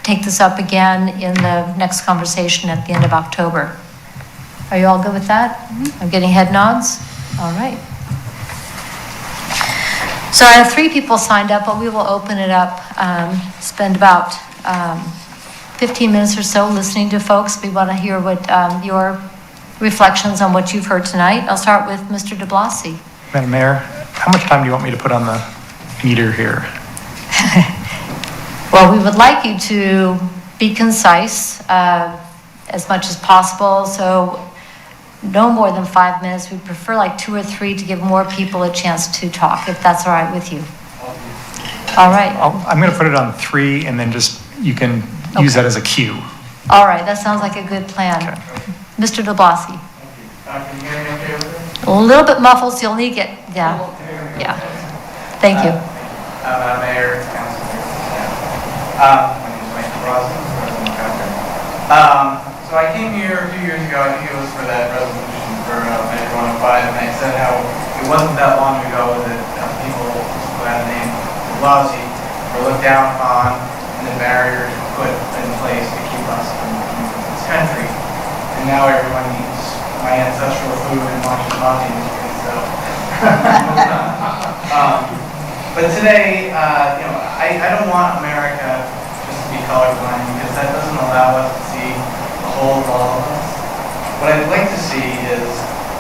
take this up again in the next conversation at the end of October. Are you all good with that? Mm-hmm. I'm getting head nods. All right. So I have 3 people signed up, but we will open it up, spend about 15 minutes or so listening to folks. We want to hear what your reflections on what you've heard tonight. I'll start with Mr. de Blasi. Madam Mayor, how much time do you want me to put on the meter here? Well, we would like you to be concise as much as possible. So no more than 5 minutes. We'd prefer like 2 or 3 to give more people a chance to talk, if that's all right with you. All right. I'm going to put it on 3 and then just you can use that as a cue. All right, that sounds like a good plan. Mr. De Blasi. Can you hear me okay with it? A little bit muffled, so you'll need to get, yeah. Thank you. Mayor, Councilor, my name is Mike Rossi, President Keizer. So I came here 2 years ago, I think it was for that resolution for Measure 105, and I said how it wasn't that long ago that people who had the name de Blasi were looked down upon, and the barriers were put in place to keep us from this country. And now everyone eats my ancestral food and watches Ozzy music, so. But today, I don't want America just to be colorblind, because that doesn't allow us to see the whole of all of us. What I'd like to see is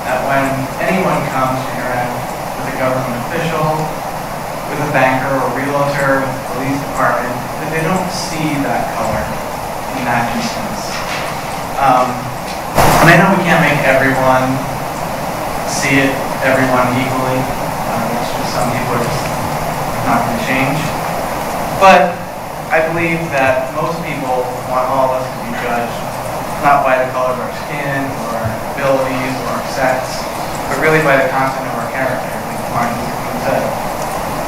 that when anyone comes to interact with a government official, with a banker or realtor, with the police department, that they don't see that color in that instance. And I know we can't make everyone see it, everyone equally. It's just some people are just not going to change. But I believe that most people want all of us to be judged not by the color of our skin or our abilities or our sex, but really by the content of our character, like Martin Luther King said.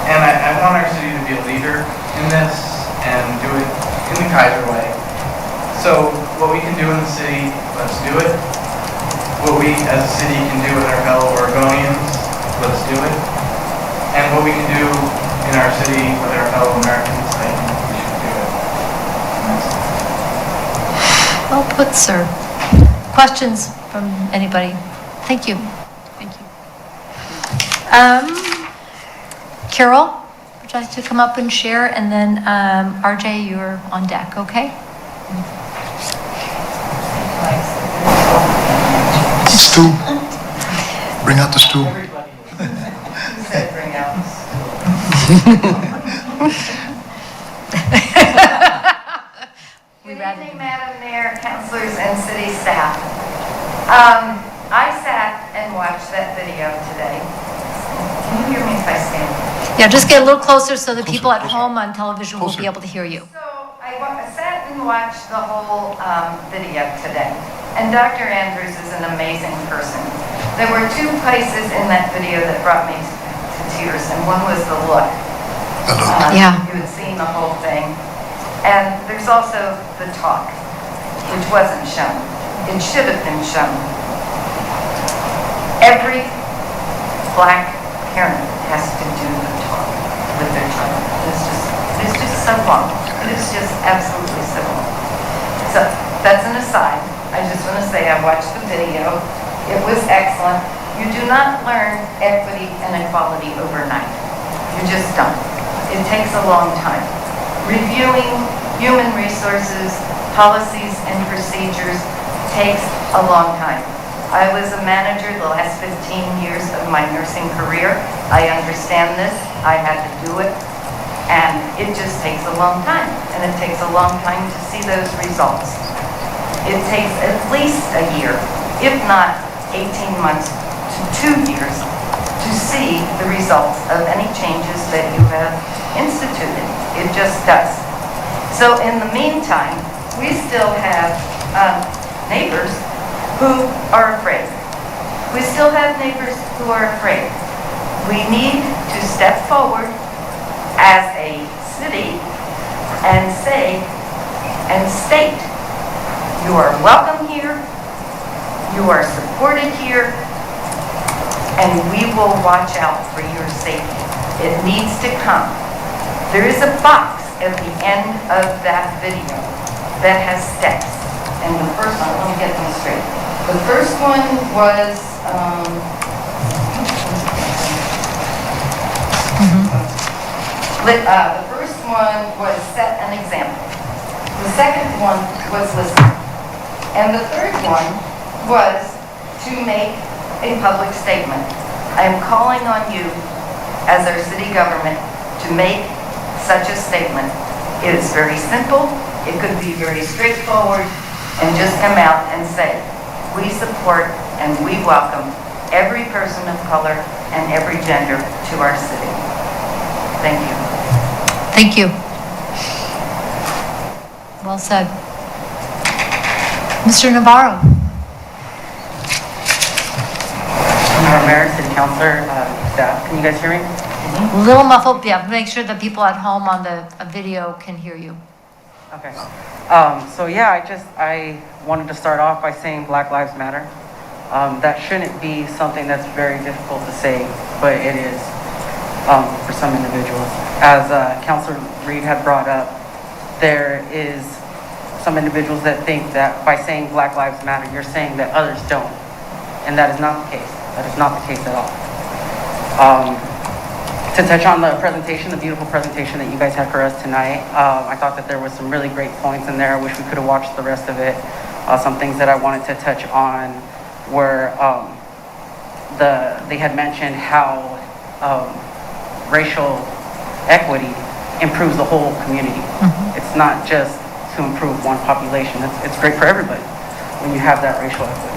And I want our city to be a leader in this and do it in the Keizer way. So what we can do in the city, let's do it. What we as a city can do with our fellow Oregonians, let's do it. And what we can do in our city with our fellow Americans, I think we should do it. Well put, sir. Questions from anybody? Thank you. Thank you. Carol, would you like to come up and share? And then RJ, you're on deck, okay? Stool. Bring out the stool. Who said bring out the stool? Good evening, Madam Mayor, councilors, and city staff. I sat and watched that video today. Can you hear me if I stand? Yeah, just get a little closer so the people at home on television will be able to hear you. So I sat and watched the whole video today. And Dr. Andrews is an amazing person. There were two places in that video that brought me to tears, and one was the look. Yeah. You had seen the whole thing. And there's also the talk, which wasn't shown. It should have been shown. Every Black parent has to do the talk with their child. It's just so long. It is just absolutely so long. So that's an aside. I just want to say I watched the video. It was excellent. You do not learn equity and equality overnight. You just don't. It takes a long time. Reviewing human resources, policies, and procedures takes a long time. I was a manager the last 15 years of my nursing career. I understand this. I had to do it. And it just takes a long time. And it takes a long time to see those results. It takes at least a year, if not 18 months to 2 years, to see the results of any changes that you have instituted. It just does. So in the meantime, we still have neighbors who are afraid. We still have neighbors who are afraid. We need to step forward as a city and say and state, you are welcome here, you are supported here, and we will watch out for your safety. It needs to come. There is a box at the end of that video that has steps. And the first one, let me get them straight. The first one was, the first one was set an example. The second one was listen. And the third one was to make a public statement. I am calling on you as our city government to make such a statement. It is very simple. It could be very straightforward, and just come out and say, we support and we welcome every person of color and every gender to our city. Thank you. Thank you. Well said. Mr. Navarro? Mayor, City Councilor, staff, can you guys hear me? A little muffled, yeah, make sure that people at home on the video can hear you. Okay. So yeah, I wanted to start off by saying Black Lives Matter. That shouldn't be something that's very difficult to say, but it is for some individuals. As Councilor Reed had brought up, there is some individuals that think that by saying Black Lives Matter, you're saying that others don't. And that is not the case. That is not the case at all. To touch on the presentation, the beautiful presentation that you guys had for us tonight, I thought that there was some really great points in there. I wish we could have watched the rest of it. Some things that I wanted to touch on were they had mentioned how racial equity improves the whole community. It's not just to improve one population. It's great for everybody when you have that racial equity.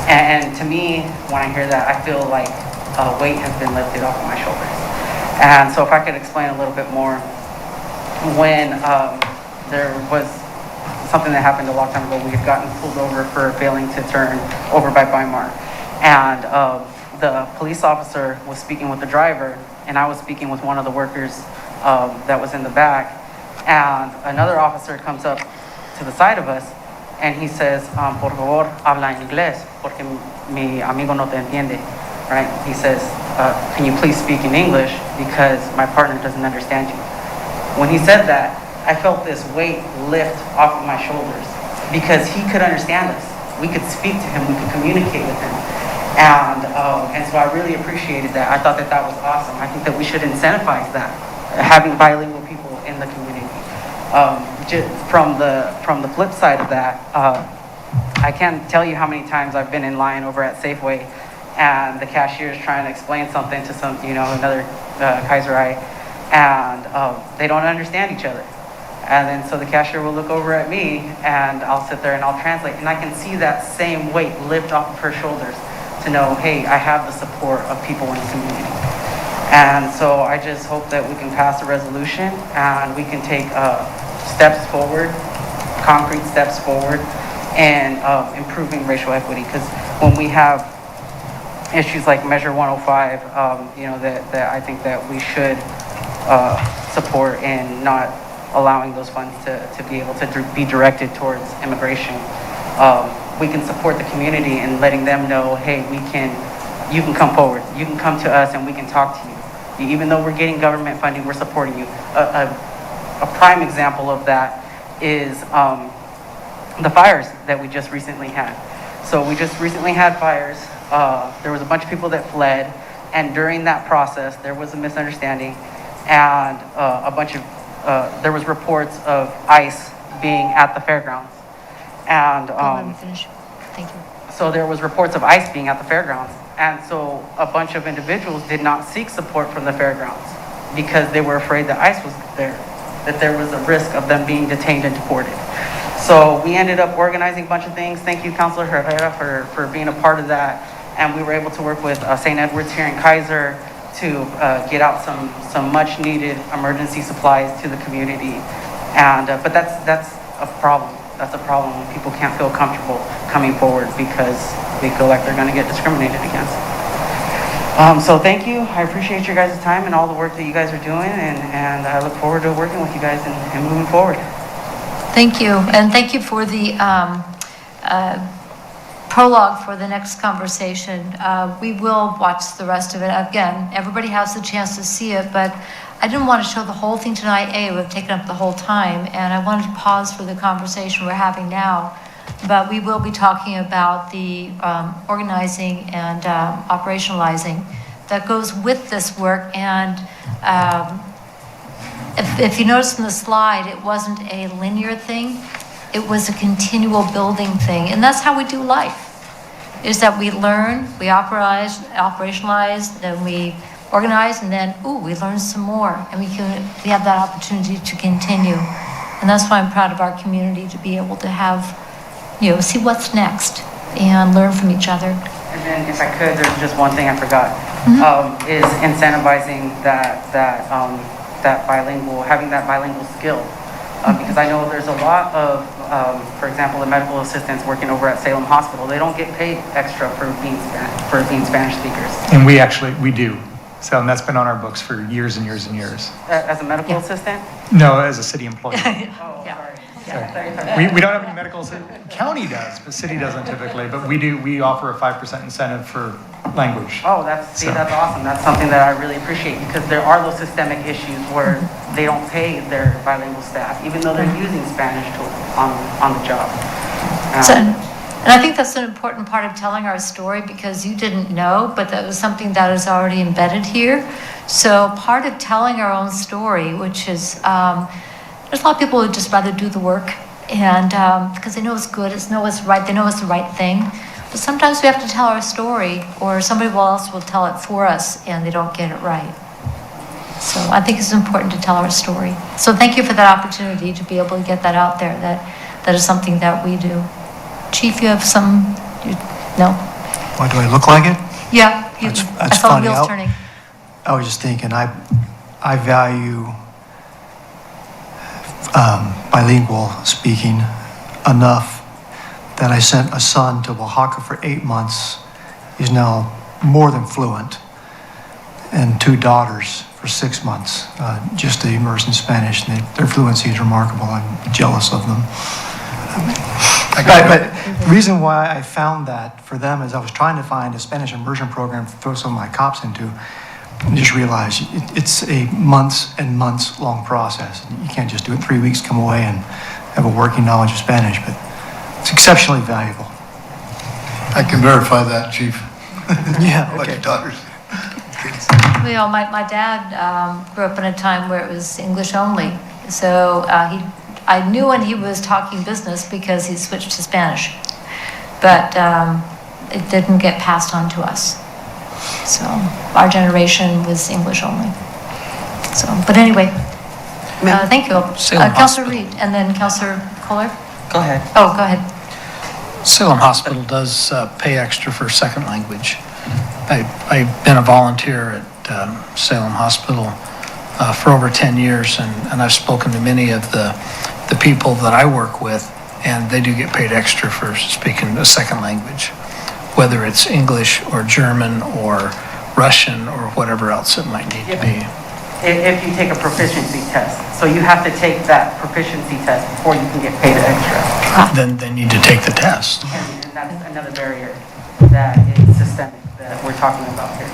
And to me, when I hear that, I feel like a weight has been lifted off of my shoulders. And so if I could explain a little bit more, when there was something that happened a long time ago, we had gotten pulled over for failing to turn over by Weimar. And the police officer was speaking with the driver, and I was speaking with one of the workers that was in the back. And another officer comes up to the side of us, and he says, por favor, habla en inglés, porque mi amigo no te entiende, right? He says, can you please speak in English, because my partner doesn't understand you. When he said that, I felt this weight lift off of my shoulders, because he could understand us. We could speak to him, we could communicate with him. And so I really appreciated that. I thought that that was awesome. I think that we should incentivize that, having bilingual people in the community. From the flip side of that, I can't tell you how many times I've been in line over at Safeway, and the cashier is trying to explain something to another Keizerite, and they don't understand each other. And then so the cashier will look over at me, and I'll sit there and I'll translate, and I can see that same weight lift off of her shoulders to know, hey, I have the support of people in the community. And so I just hope that we can pass a resolution and we can take steps forward, concrete steps forward, and improving racial equity. Because when we have issues like Measure 105, that I think that we should support in not allowing those funds to be able to be directed towards immigration. We can support the community and letting them know, hey, you can come forward, you can come to us and we can talk to you. Even though we're getting government funding, we're supporting you. A prime example of that is the fires that we just recently had. So we just recently had fires. There was a bunch of people that fled, and during that process, there was a misunderstanding, and there was reports of ICE being at the fairgrounds. And let me finish. Thank you. so there was reports of ICE being at the fairgrounds. And so a bunch of individuals did not seek support from the fairgrounds because they were afraid that ICE was there, that there was a risk of them being detained and deported. So we ended up organizing a bunch of things. Thank you, Councilor Herrera, for being a part of that. And we were able to work with St. Edward's here in Keizer to get out some much needed emergency supplies to the community. And but that's a problem. That's a problem when people can't feel comfortable coming forward because they feel like they're going to get discriminated against. So thank you. I appreciate your guys' time and all the work that you guys are doing, and I look forward to working with you guys and moving forward. Thank you, and thank you for the prologue for the next conversation. We will watch the rest of it. Again, everybody has the chance to see it, but I didn't want to show the whole thing tonight. It would have taken up the whole time, and I wanted to pause for the conversation we're having now. But we will be talking about the organizing and operationalizing that goes with this work. And if you notice in the slide, it wasn't a linear thing. It was a continual building thing. And that's how we do life, is that we learn, we operationalize, then we organize, and then, we learn some more. And we have that opportunity to continue. And that's why I'm proud of our community to be able to have, see what's next and learn from each other. And then if I could, there's just one thing I forgot, is incentivizing that bilingual, having that bilingual skill. Because I know there's a lot of, for example, the medical assistants working over at Salem Hospital, they don't get paid extra for being Spanish speakers. And we do. So, and that's been on our books for years and years and years. As a medical assistant? No, as a city employee. Oh, Sorry. We don't have any medical, county does, but city doesn't typically, but we offer a 5% incentive for language. Oh, that's awesome. That's something that I really appreciate, because there are those systemic issues where they don't pay their bilingual staff, even though they're using Spanish on the job. And I think that's an important part of telling our story, because you didn't know, but that was something that is already embedded here. So part of telling our own story, which is, there's a lot of people who just rather do the work, and because they know it's good, they know it's right, they know it's the right thing. But sometimes we have to tell our story, or somebody else will tell it for us, and they don't get it right. So I think it's important to tell our story. So thank you for that opportunity to be able to get that out there. That is something that we do. Chief, you have some? No? Why, do I look like it? Yeah. I saw the funny. wheels turning. I was just thinking, I value bilingual speaking enough that I sent a son to Oaxaca for 8 months. He's now more than fluent. And 2 daughters for 6 months, just to immerse in Spanish. And their fluency is remarkable. I'm jealous of them. But the reason why I found that for them is I was trying to find a Spanish immersion program to throw some of my cops into, and just realized it's a months and months long process. You can't just do it in 3 weeks, come away and have a working knowledge of Spanish, but it's exceptionally valuable. I can verify that, Chief. Yeah, About your daughters. Well, my dad grew up in a time where it was English only. So I knew when he was talking business because he switched to Spanish. But it didn't get passed on to us. So our generation was English only. So, but anyway, thank you. Councilor Reed, and then Councilor Kohler. Go ahead. Oh, go ahead. Salem Hospital does pay extra for second language. I've been a volunteer at Salem Hospital for over 10 years, and I've spoken to many of the people that I work with, and they do get paid extra for speaking a second language, whether it's English or German or Russian or whatever else it might need to be. If you take a proficiency test. So you have to take that proficiency test before you can get paid extra. Then they need to take the test. And that's another barrier that is systemic that we're talking about here.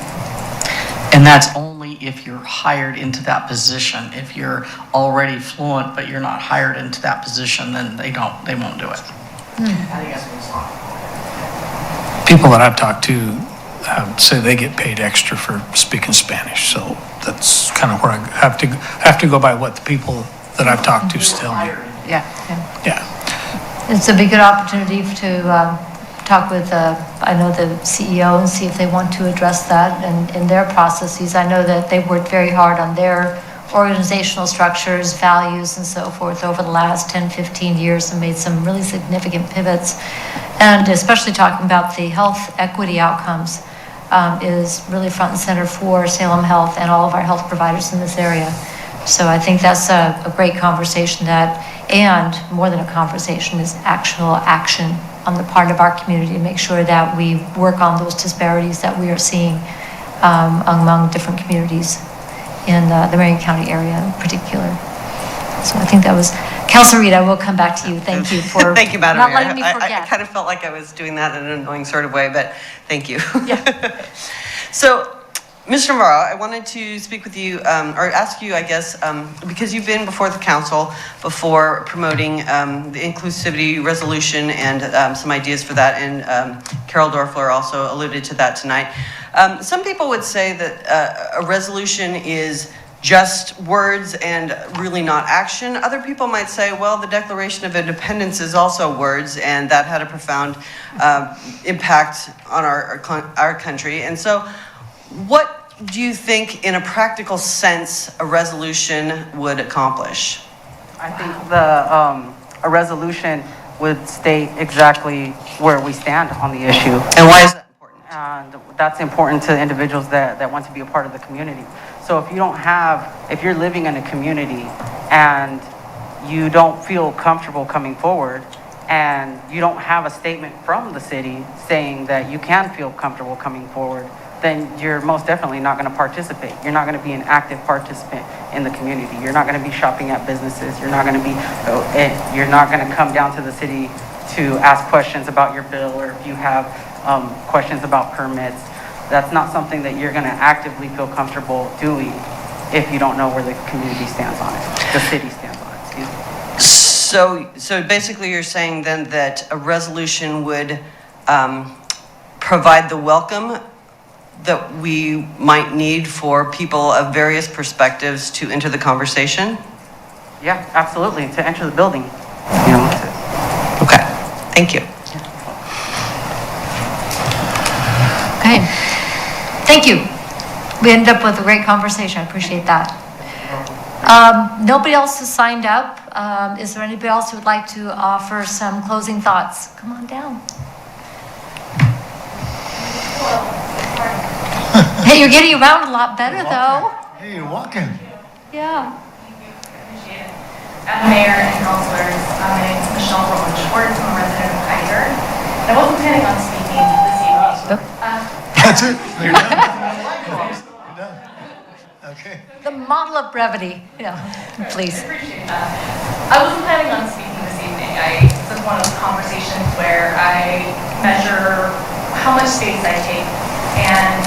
And that's only if you're hired into that position. If you're already fluent, but you're not hired into that position, then they won't do it. I think that's what it's like. People that I've talked to say they get paid extra for speaking Spanish. So that's kind of where I have to go by what the people that I've talked to tell me. Yeah. Yeah. It's a good opportunity to talk with, I know the CEO, and see if they want to address that and in their processes. I know that they've worked very hard on their organizational structures, values, and so forth over the last 10, 15 years and made some really significant pivots. And especially talking about the health equity outcomes is really front and center for Salem Health and all of our health providers in this area. So I think that's a great conversation and more than a conversation, is actual action on the part of our community to make sure that we work on those disparities that we are seeing among different communities in the Marion County area in particular. So I think that was, Councilor Reed, I will come back to you. Thank you for Thank you, Madam not Mayor. letting me forget. I kind of felt like I was doing that in an annoying sort of way, but thank you. Yeah. So, Mr. Morrow, I wanted to speak with you, or ask you, I guess, because you've been before the council before promoting the inclusivity resolution and some ideas for that, and Carol Dorfler also alluded to that tonight. Some people would say that a resolution is just words and really not action. Other people might say, well, the Declaration of Independence is also words, and that had a profound impact on our country. And so, what do you think, in a practical sense, a resolution would accomplish? I think a resolution would state exactly where we stand on the issue. And why is that important? And that's important to individuals that want to be a part of the community. So if you're living in a community and you don't feel comfortable coming forward and you don't have a statement from the city saying that you can feel comfortable coming forward, then you're most definitely not going to participate. You're not going to be an active participant in the community. You're not going to be shopping at businesses. You're not going to come down to the city to ask questions about your bill, or if you have questions about permits. That's not something that you're going to actively feel comfortable doing if you don't know where the community stands on it, the city stands on it, excuse me. So basically you're saying then that a resolution would provide the welcome that we might need for people of various perspectives to enter the conversation? Yeah, absolutely, to enter the building. You know, okay, thank you. Okay, thank you. We ended up with a great conversation. I appreciate that. Nobody else has signed up. Is there anybody else who would like to offer some closing thoughts? Come on down. Hey, you're getting around a lot better, though. Hey, you're walking. Yeah. Mayor and councilors, my name is Michelle Rowan Schwartz. I'm a resident of Keizer. I wasn't planning on speaking this evening. That's it. You're done. You're done. Okay. The model of brevity. Yeah, please. I appreciate that. I wasn't planning on speaking this evening. This is one of those conversations where I measure how much space I take and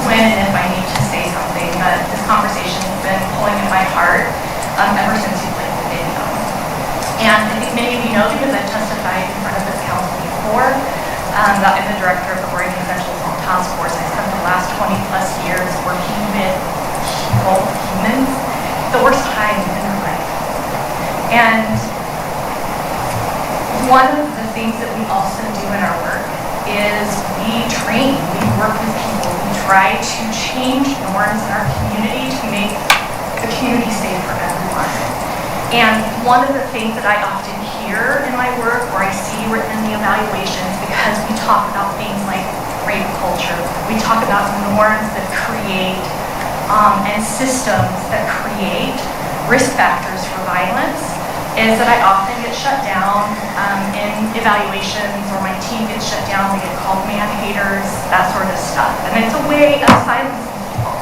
when and if I need to say something. But this conversation has been pulling at my heart ever since you played the video. And I think many of you know, because I've testified in front of this council before, that I'm the director of the Oregon Essential Zone Task Force. I spent the last 20 plus years working with humans, the worst time in their life. And one of the things that we also do in our work is we train, we work with people, we try to change norms in our community to make the community safe for everyone. And one of the things that I often hear in my work, or I see written in the evaluations, because we talk about things like rape culture, we talk about norms that create and systems that create risk factors for violence, is that I often get shut down in evaluations, or my team gets shut down, we get called man haters, that sort of stuff. And it's a way of silencing people.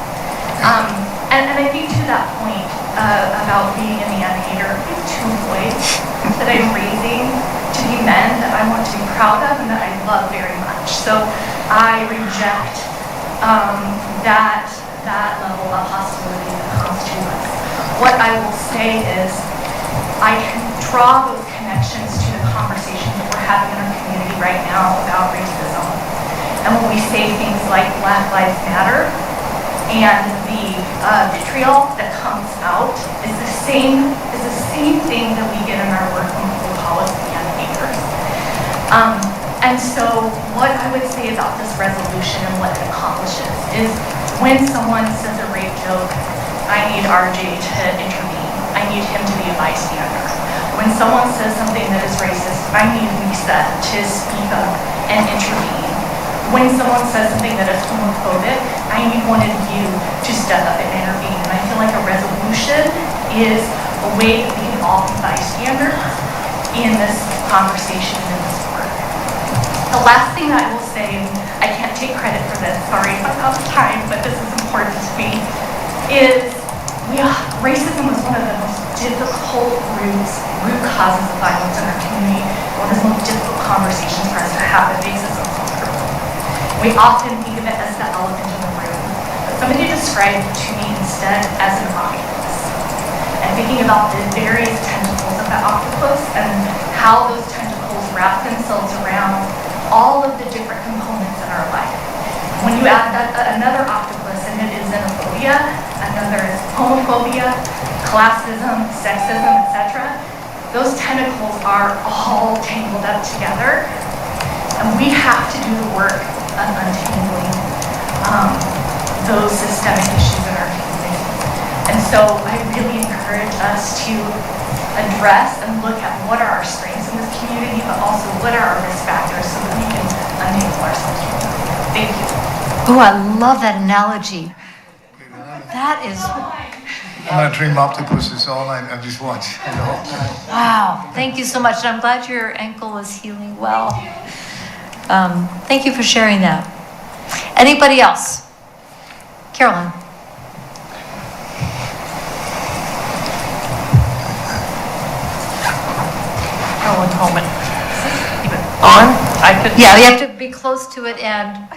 And I think to that point about being a man hater, I have two boys that I'm raising to be men that I want to be proud of and that I love very much. So I reject that level of hostility that comes to us. What I will say is, I can draw those connections to the conversations that we're having in our community right now about racism. And when we say things like Black Lives Matter, and the vitriol that comes out is the same thing that we get in our work when people call us man haters. And so what I would say about this resolution and what it accomplishes is, when someone says a rape joke, I need RJ to intervene. I need him to be a bystander. When someone says something that is racist, I need Lisa to speak up and intervene. When someone says something that is homophobic, I need one of you to step up and intervene. And I feel like a resolution is a way that we can all be bystanders in this conversation and in this work. The last thing I will say, I can't take credit for this, sorry if I'm out of time, but this is important to me, is racism is one of the most difficult root causes of violence in our community, one of the most difficult conversations for us to have that makes us uncomfortable. We often think of it as the elephant in the room, but somebody described it to me instead as an octopus. And thinking about the various tentacles of that octopus and how those tentacles wrap themselves around all of the different components in our life. When you add another octopus, and it is xenophobia, another is homophobia, classism, sexism, etc., those tentacles are all tangled up together, and we have to do the work of untangling those systemic issues in our community. And so I really encourage us to address and look at what are our strengths in this community, but also what are our risk factors so that we can untangle ourselves from them. Thank you. Oh, I love that analogy. That is I'm gonna dream octopuses all night and just watch. Wow, thank you so much. And I'm glad your ankle is healing well. Thank you for sharing that. Anybody else? Carolyn. Carolyn Holman. On? I could. Yeah, you have to be close to it and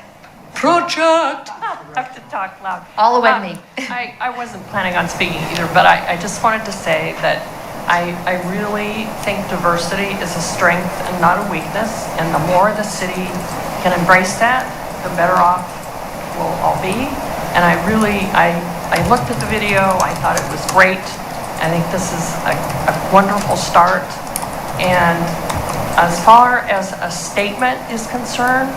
project. I have to talk loud. All the way to me. I wasn't planning on speaking either, but I just wanted to say that I really think diversity is a strength and not a weakness. And the more the city can embrace that, the better off we'll all be. And I looked at the video. I thought it was great. I think this is a wonderful start. And as far as a statement is concerned,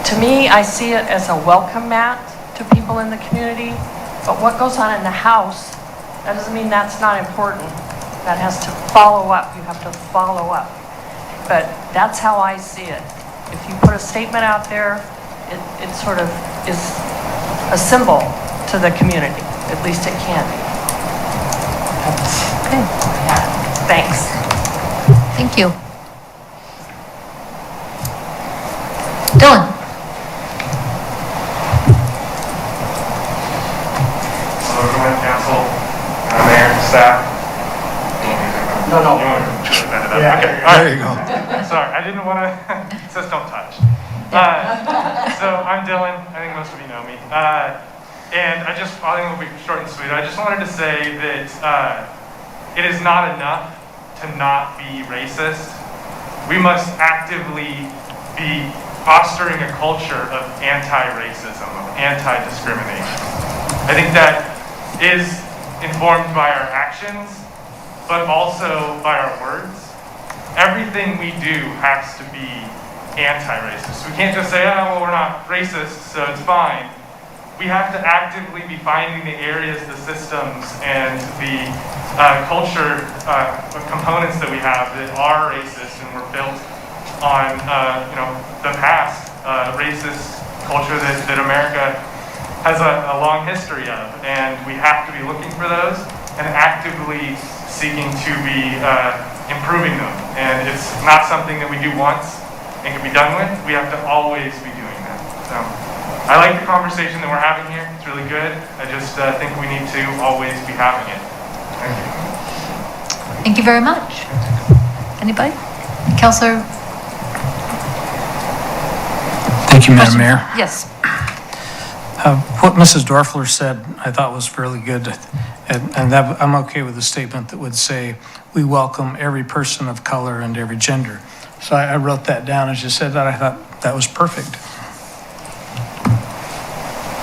to me, I see it as a welcome mat to people in the community. But what goes on in the house, that doesn't mean that's not important. That has to follow up. You have to follow up. But that's how I see it. If you put a statement out there, it sort of is a symbol to the community. At least it can be. Okay. Thanks. Thank you. Dylan. Hello, everyone, council, mayor, staff. No. Yeah, okay. There you go. Sorry, I didn't want to, it says don't touch. So I'm Dylan, I think most of you know me. And I think it'll be short and sweet. I just wanted to say that it is not enough to not be racist. We must actively be fostering a culture of anti-racism, of anti-discrimination. I think that is informed by our actions, but also by our words. Everything we do has to be anti-racist. We can't just say, oh, well, we're not racist, so it's fine. We have to actively be finding the areas, the systems, and the culture components that we have that are racist and were built on the past racist culture that America has a long history of. And we have to be looking for those and actively seeking to be improving them. And it's not something that we do once and can be done with. We have to always be doing that. So I like the conversation that we're having here. It's really good. I just think we need to always be having it. Thank you. Thank you very much. Anybody? Councilor? Thank you, Madam Mayor. Yes. What Mrs. Dorfler said, I thought was really good. And that, I'm okay with the statement that would say, we welcome every person of color and every gender. So I wrote that down as you said that. I thought that was perfect.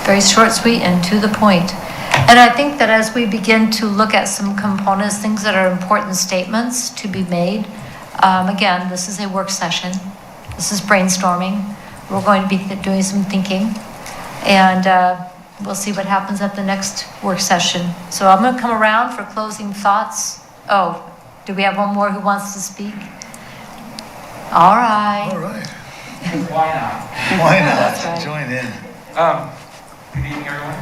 Very short, sweet, and to the point. And I think that as we begin to look at some components, things that are important statements to be made, again, this is a work session. This is brainstorming. We're going to be doing some thinking. And we'll see what happens at the next work session. So I'm going to come around for closing thoughts. Oh, do we have one more who wants to speak? All right. All right. Why not? Why not? That's right. Join in. Good evening, everyone.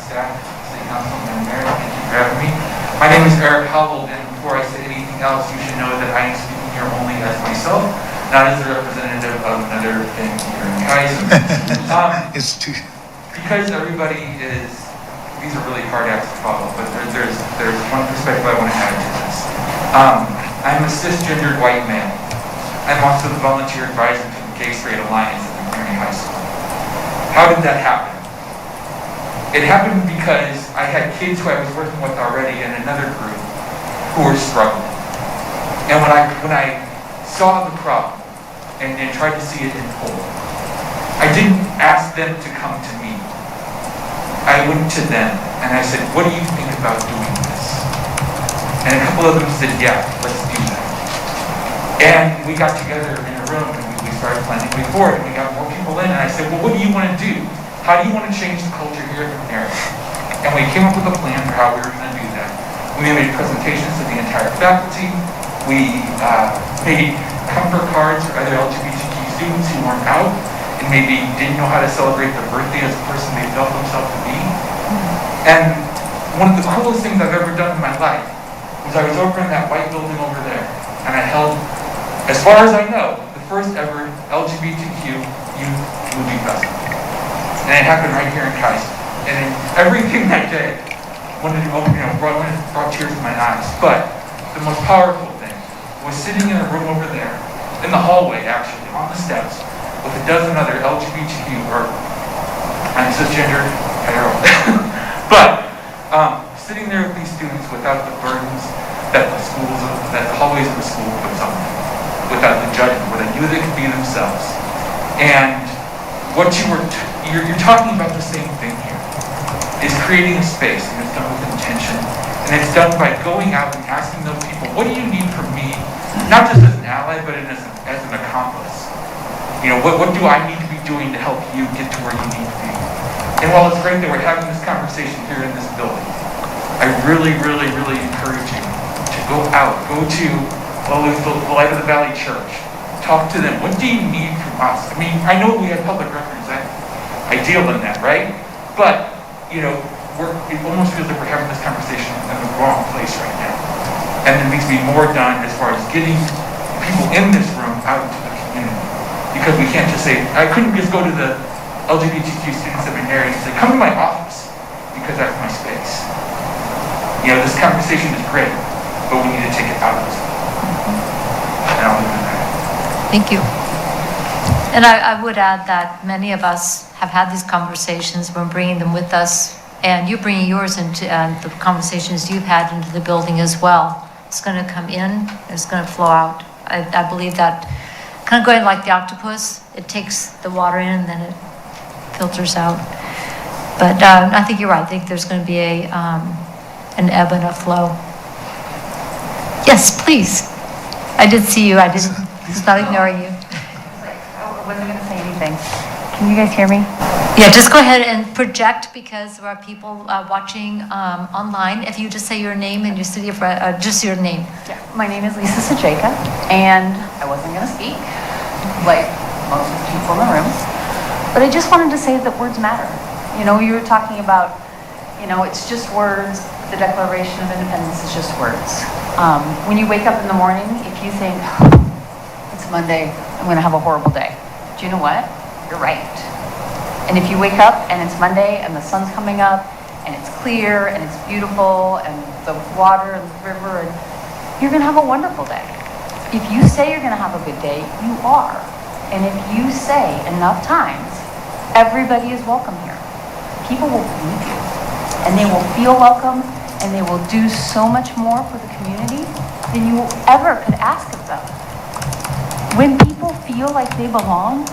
Staff, City Council, and Mayor, thank you for having me. My name is Eric Howell, and before I say anything else, you should know that I am speaking here only as myself, not as a representative of another thing here in Keizer. It's too... Because everybody is, these are really hard acts to follow, but there's one perspective I want to add to this. I'm a cisgendered white male. I'm also the volunteer advisor to the Gay Straight Alliance at the community high school. How did that happen? It happened because I had kids who I was working with already in another group who were struggling. And when I saw the problem and tried to see it in whole, I didn't ask them to come to me. I went to them and I said, what do you think about doing this? And a couple of them said, yeah, let's do that. And we got together in a room and we started planning way forward, and we got more people in, and I said, well, what do you want to do? How do you want to change the culture here in the area? And we came up with a plan for how we were going to do that. We made presentations to the entire faculty. We made comfort cards for other LGBTQ students who weren't out and maybe didn't know how to celebrate their birthday as the person they felt themselves to be. And one of the coolest things I've ever done in my life was I was over in that white building over there, and I held, as far as I know, the first ever LGBTQ youth movie festival. And it happened right here in Keizer. And everything that day brought tears to my eyes. But the most powerful thing was sitting in a room over there, in the hallway actually, on the steps, with a dozen other LGBTQ, or I'm cisgender, hetero, but sitting there with these students without the burdens that that the hallways of the school puts on them, without the judgment, where they knew they could be themselves. And what you're talking about the same thing here, is creating a space, and it's done with intention, and it's done by going out and asking those people, what do you need from me, not just as an ally, but as an accomplice? What do I need to be doing to help you get to where you need to be? And while it's great that we're having this conversation here in this building, I really, really, really encourage you to go out, go to the Light of the Valley Church, talk to them. What do you need from us? I mean, I know we have public records. I deal in that, right? But, it almost feels like we're having this conversation in the wrong place right now. And there needs to be more done as far as getting people in this room out into the community. Because we can't just say, I couldn't just go to the LGBTQ student seminary and say, come to my office, because that's my space. This conversation is great, but we need to take it out of this room. And I'll leave it at that. Thank you. And I would add that many of us have had these conversations. We're bringing them with us, and you're bringing yours into the conversations you've had into the building as well. It's going to come in, it's going to flow out. I believe that kind of going like the octopus, it takes the water in and then it filters out. But I think you're right. I think there's going to be an ebb and a flow. Yes, please. I did see you. I was not ignoring you. I wasn't going to say anything. Can you guys hear me? Yeah, just go ahead and project, because there are people watching online. If you just say your name and your city of, just your name. Yeah. My name is Lisa Sajeka, and I wasn't going to speak, like most of the people in the room, but I just wanted to say that words matter. You were talking about, it's just words. The Declaration of Independence is just words. When you wake up in the morning, if you think, it's Monday, I'm going to have a horrible day. Do you know what? You're right. And if you wake up and it's Monday and the sun's coming up and it's clear and it's beautiful and the water and the river, and you're going to have a wonderful day. If you say you're going to have a good day, you are. And if you say enough times, everybody is welcome here. People will believe you, and they will feel welcome, and they will do so much more for the community than you ever could ask of them. When people feel like they belong,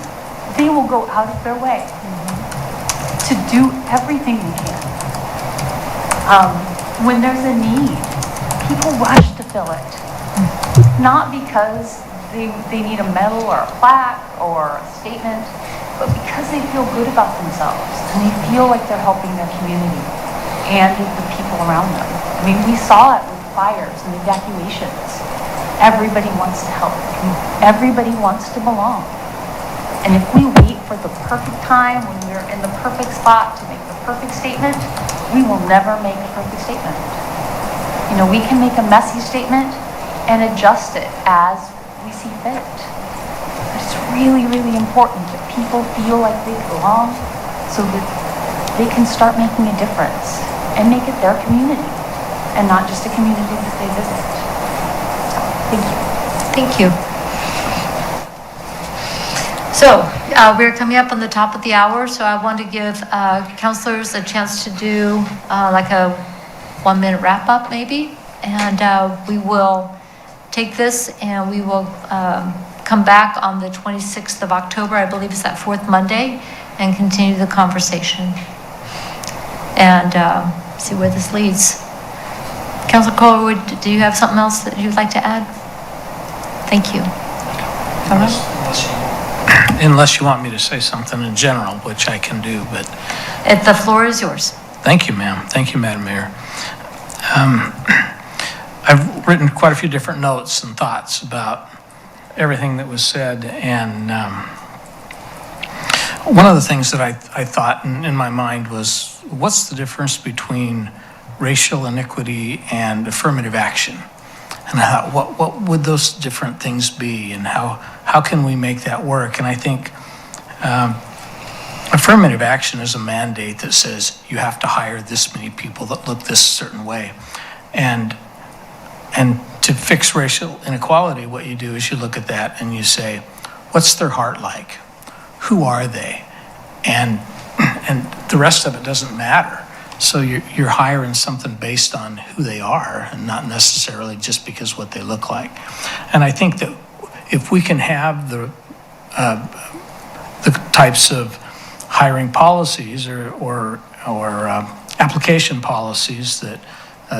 they will go out of their way to do everything they can. When there's a need, people rush to fill it. Not because they need a medal or a plaque or a statement, but because they feel good about themselves and they feel like they're helping their community and the people around them. I mean, we saw it with fires and evacuations. Everybody wants to help. Everybody wants to belong. And if we wait for the perfect time when we're in the perfect spot to make the perfect statement, we will never make a perfect statement. We can make a messy statement and adjust it as we see fit. But it's really, really important that people feel like they belong so that they can start making a difference and make it their community and not just a community that they visit. So, thank you. Thank you. So we're coming up on the top of the hour, so I want to give counselors a chance to do like a 1-minute wrap up maybe, and we will take this and we will come back on the 26th of October, I believe it's that fourth Monday, and continue the conversation and see where this leads. Councilor Kohler, do you have something else that you'd like to add? Thank you. All right. Unless you want me to say something in general, which I can do, but... The floor is yours. Thank you, ma'am. Thank you, Madam Mayor. I've written quite a few different notes and thoughts about everything that was said, and one of the things that I thought in my mind was, what's the difference between racial inequity and affirmative action. And how, what would those different things be, and how can we make that work? And I think affirmative action is a mandate that says you have to hire this many people that look this certain way. And to fix racial inequality, what you do is you look at that and you say, what's their heart like? Who are they? And the rest of it doesn't matter. So you're hiring something based on who they are and not necessarily just because what they look like. And I think that if we can have the types of hiring policies or application policies that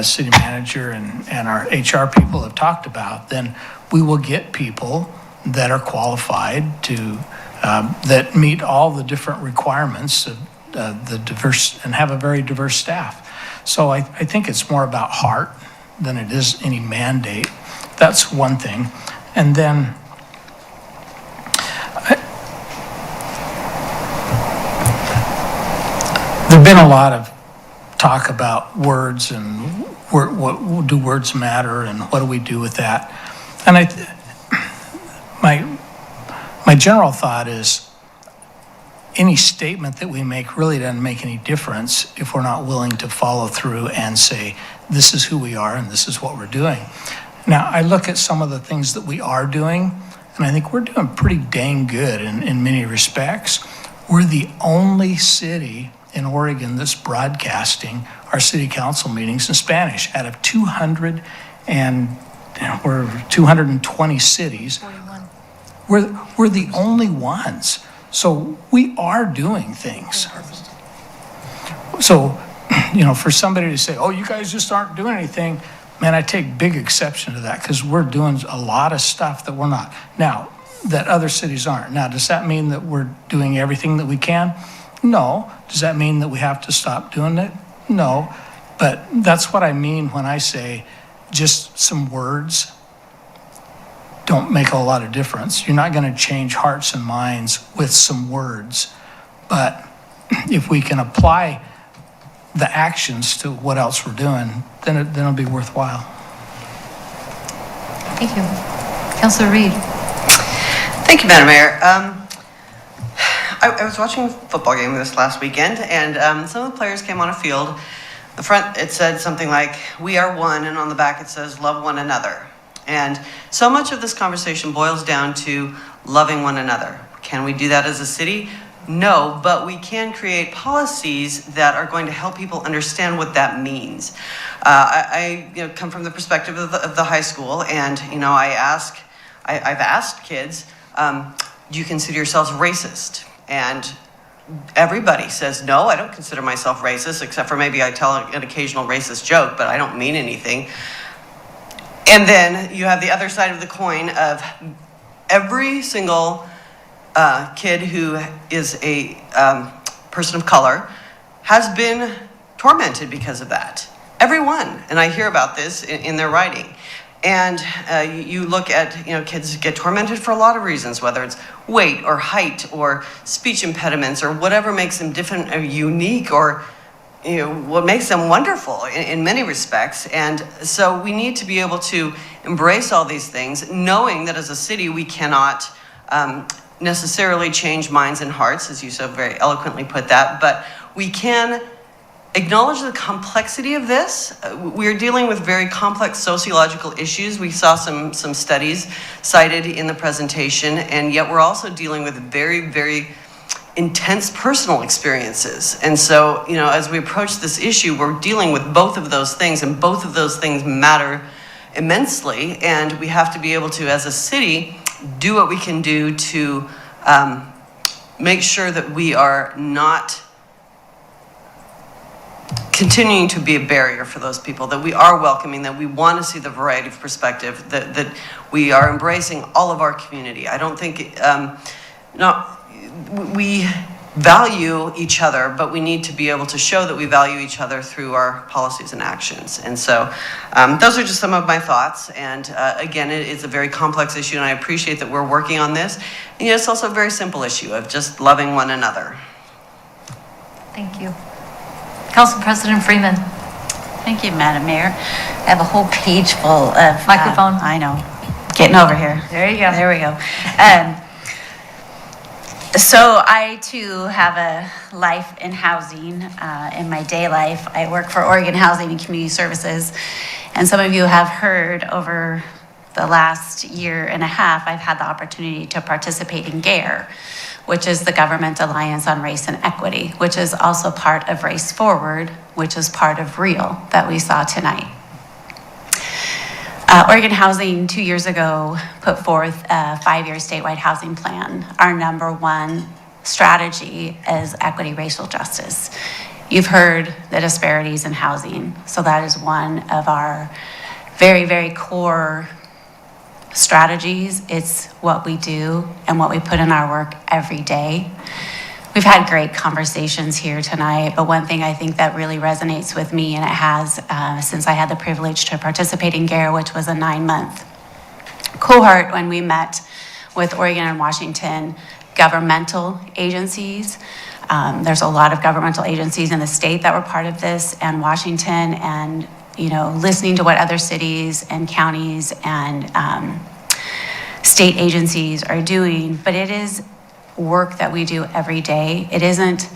city manager and our HR people have talked about, then we will get people that are qualified to that meet all the different requirements of the diverse and have a very diverse staff. So I think it's more about heart than it is any mandate. That's one thing. And then there've been a lot of talk about words and what do words matter and what do we do with that. And my general thought is any statement that we make really doesn't make any difference if we're not willing to follow through and say, this is who we are and this is what we're doing. Now, I look at some of the things that we are doing, and I think we're doing pretty dang good in many respects. We're the only city in Oregon that's broadcasting our city council meetings in Spanish out of 200 and we're 220 cities. 41. We're the only ones. So we are doing things. So, for somebody to say, oh, you guys just aren't doing anything, man, I take big exception to that because we're doing a lot of stuff that we're not. Now, that other cities aren't. Now, does that mean that we're doing everything that we can? No. Does that mean that we have to stop doing it? No. But that's what I mean when I say just some words don't make a lot of difference. You're not going to change hearts and minds with some words. But if we can apply the actions to what else we're doing, then it'll be worthwhile. Thank you. Councilor Reed. Thank you, Madam Mayor. I was watching a football game this last weekend, and some of the players came on a field. The front, it said something like, we are one, and on the back it says, love one another. And so much of this conversation boils down to loving one another. Can we do that as a city? No, but we can create policies that are going to help people understand what that means. I come from the perspective of the high school, and I've asked kids, do you consider yourselves racist? And everybody says, no, I don't consider myself racist, except for maybe I tell an occasional racist joke, but I don't mean anything. And then you have the other side of the coin of every single kid who is a person of color has been tormented because of that. Everyone. And I hear about this in their writing. And you look at, kids get tormented for a lot of reasons, whether it's weight or height or speech impediments or whatever makes them different or unique or what makes them wonderful in many respects. And so we need to be able to embrace all these things, knowing that as a city we cannot necessarily change minds and hearts, as you so very eloquently put that, but we can acknowledge the complexity of this. We're dealing with very complex sociological issues. We saw some studies cited in the presentation, and yet we're also dealing with very, very intense personal experiences. And so, as we approach this issue, we're dealing with both of those things, and both of those things matter immensely. And we have to be able to, as a city, do what we can do to make sure that we are not continuing to be a barrier for those people, that we are welcoming, that we want to see the variety of perspective, that we are embracing all of our community. I don't think, we value each other, but we need to be able to show that we value each other through our policies and actions. And so those are just some of my thoughts. And again, it is a very complex issue, and I appreciate that we're working on this. And it's also a very simple issue of just loving one another. Thank you. Council President Freeman. Thank you, Madam Mayor. I have a whole page full of... Microphone. I know. Getting over here. There you go. There we go. So I, too, have a life in housing. In my day life, I work for Oregon Housing and Community Services. And some of you have heard over the last year and a half, I've had the opportunity to participate in GARE, which is the Government Alliance on Race and Equity, which is also part of Race Forward, which is part of REAL that we saw tonight. Oregon Housing 2 years ago put forth a 5-year statewide housing plan. Our number one strategy is equity, racial justice. You've heard the disparities in housing, so that is one of our very, very core strategies. It's what we do and what we put in our work every day. We've had great conversations here tonight, but one thing I think that really resonates with me, and it has since I had the privilege to participate in GARE, which was a 9-month cohort when we met with Oregon and Washington governmental agencies. There's a lot of governmental agencies in the state that were part of this, and Washington, and listening to what other cities and counties and state agencies are doing. But it is work that we do every day. It isn't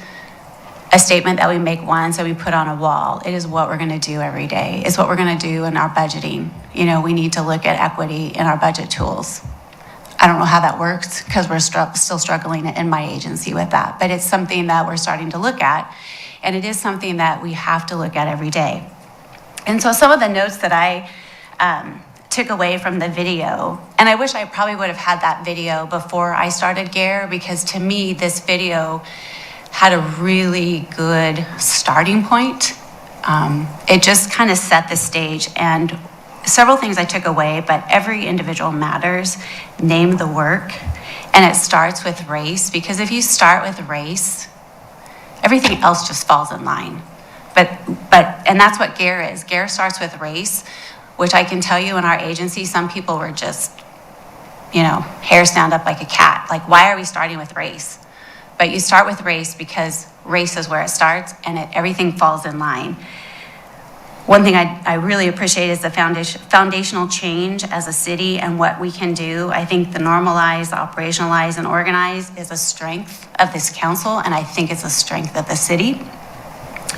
a statement that we make once and we put on a wall. It is what we're going to do every day. It's what we're going to do in our budgeting. We need to look at equity in our budget tools. I don't know how that works because we're still struggling in my agency with that, but it's something that we're starting to look at, and it is something that we have to look at every day. And so some of the notes that I took away from the video, and I wish I probably would have had that video before I started GARE, because to me this video had a really good starting point. It just kind of set the stage, and several things I took away, but every individual matters. Name the work, and it starts with race, because if you start with race, everything else just falls in line. And that's what GARE is. GARE starts with race, which I can tell you in our agency, some people were just, hair stand up like a cat. Like, why are we starting with race? But you start with race because race is where it starts, and everything falls in line. One thing I really appreciate is the foundational change as a city and what we can do. I think the normalize, operationalize, and organize is a strength of this council, and I think it's a strength of the city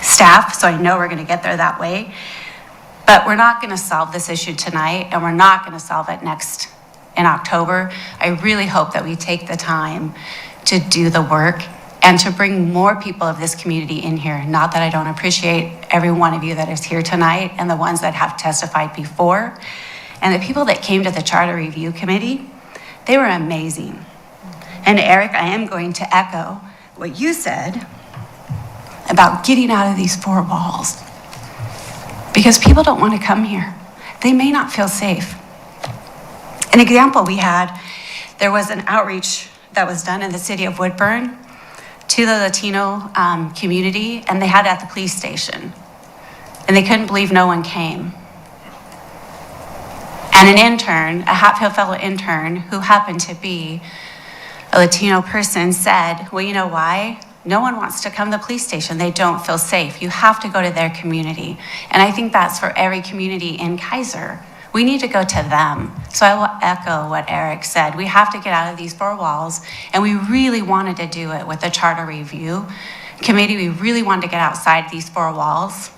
staff, so I know we're going to get there that way. But we're not going to solve this issue tonight, and we're not going to solve it in October. I really hope that we take the time to do the work and to bring more people of this community in here. Not that I don't appreciate every one of you that is here tonight and the ones that have testified before. And the people that came to the Charter Review Committee, they were amazing. And Eric, I am going to echo what you said about getting out of these 4 walls. Because people don't want to come here. They may not feel safe. An example we had, there was an outreach that was done in the city of Woodburn to the Latino community, and they had it at the police station. And they couldn't believe no one came. And an intern, a Hatfield fellow intern, who happened to be a Latino person, said, well, you know why? No one wants to come to the police station. They don't feel safe. You have to go to their community. And I think that's for every community in Keizer. We need to go to them. So I will echo what Eric said. We have to get out of these 4 walls. And we really wanted to do it with the Charter Review Committee. We really wanted to get outside these 4 walls.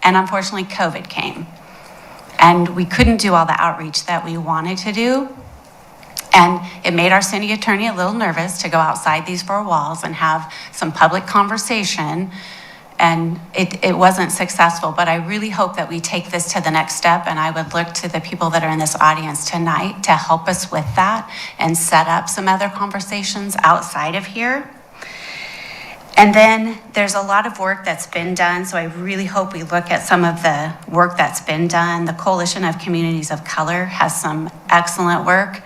And unfortunately, COVID came. And we couldn't do all the outreach that we wanted to do. And it made our city attorney a little nervous to go outside these 4 walls and have some public conversation. And it wasn't successful, but I really hope that we take this to the next step. And I would look to the people that are in this audience tonight to help us with that and set up some other conversations outside of here. And then there's a lot of work that's been done, so I really hope we look at some of the work that's been done. The Coalition of Communities of Color has some excellent work.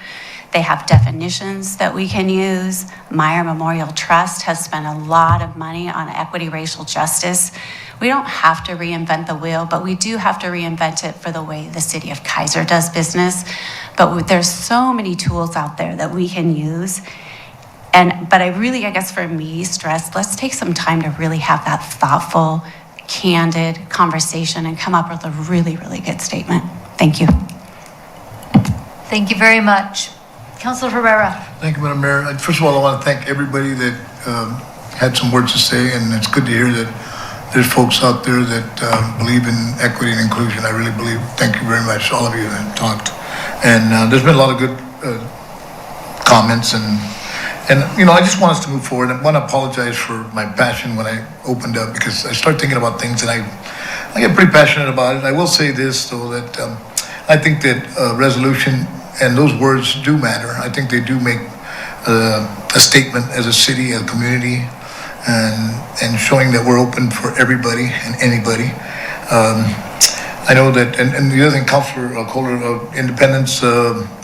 They have definitions that we can use. Meyer Memorial Trust has spent a lot of money on equity, racial justice. We don't have to reinvent the wheel, but we do have to reinvent it for the way the city of Keizer does business. But there's so many tools out there that we can use. But I really, I guess for me, stress, let's take some time to really have that thoughtful candid conversation and come up with a really, really good statement. Thank you. Thank you very much. Councilor Herrera. Thank you, Madam Mayor. First of all, I want to thank everybody that had some words to say, and it's good to hear that there's folks out there that believe in equity and inclusion. I really believe. Thank you very much, all of you that talked. And there's been a lot of good comments, and I just want us to move forward. I want to apologize for my passion when I opened up, because I start thinking about things and I get pretty passionate about it. I will say this, though, that I think that resolution and those words do matter. I think they do make a statement as a city, a community, and showing that we're open for everybody and anybody. I know that, and the other thing, Councilor Kohler, Independence,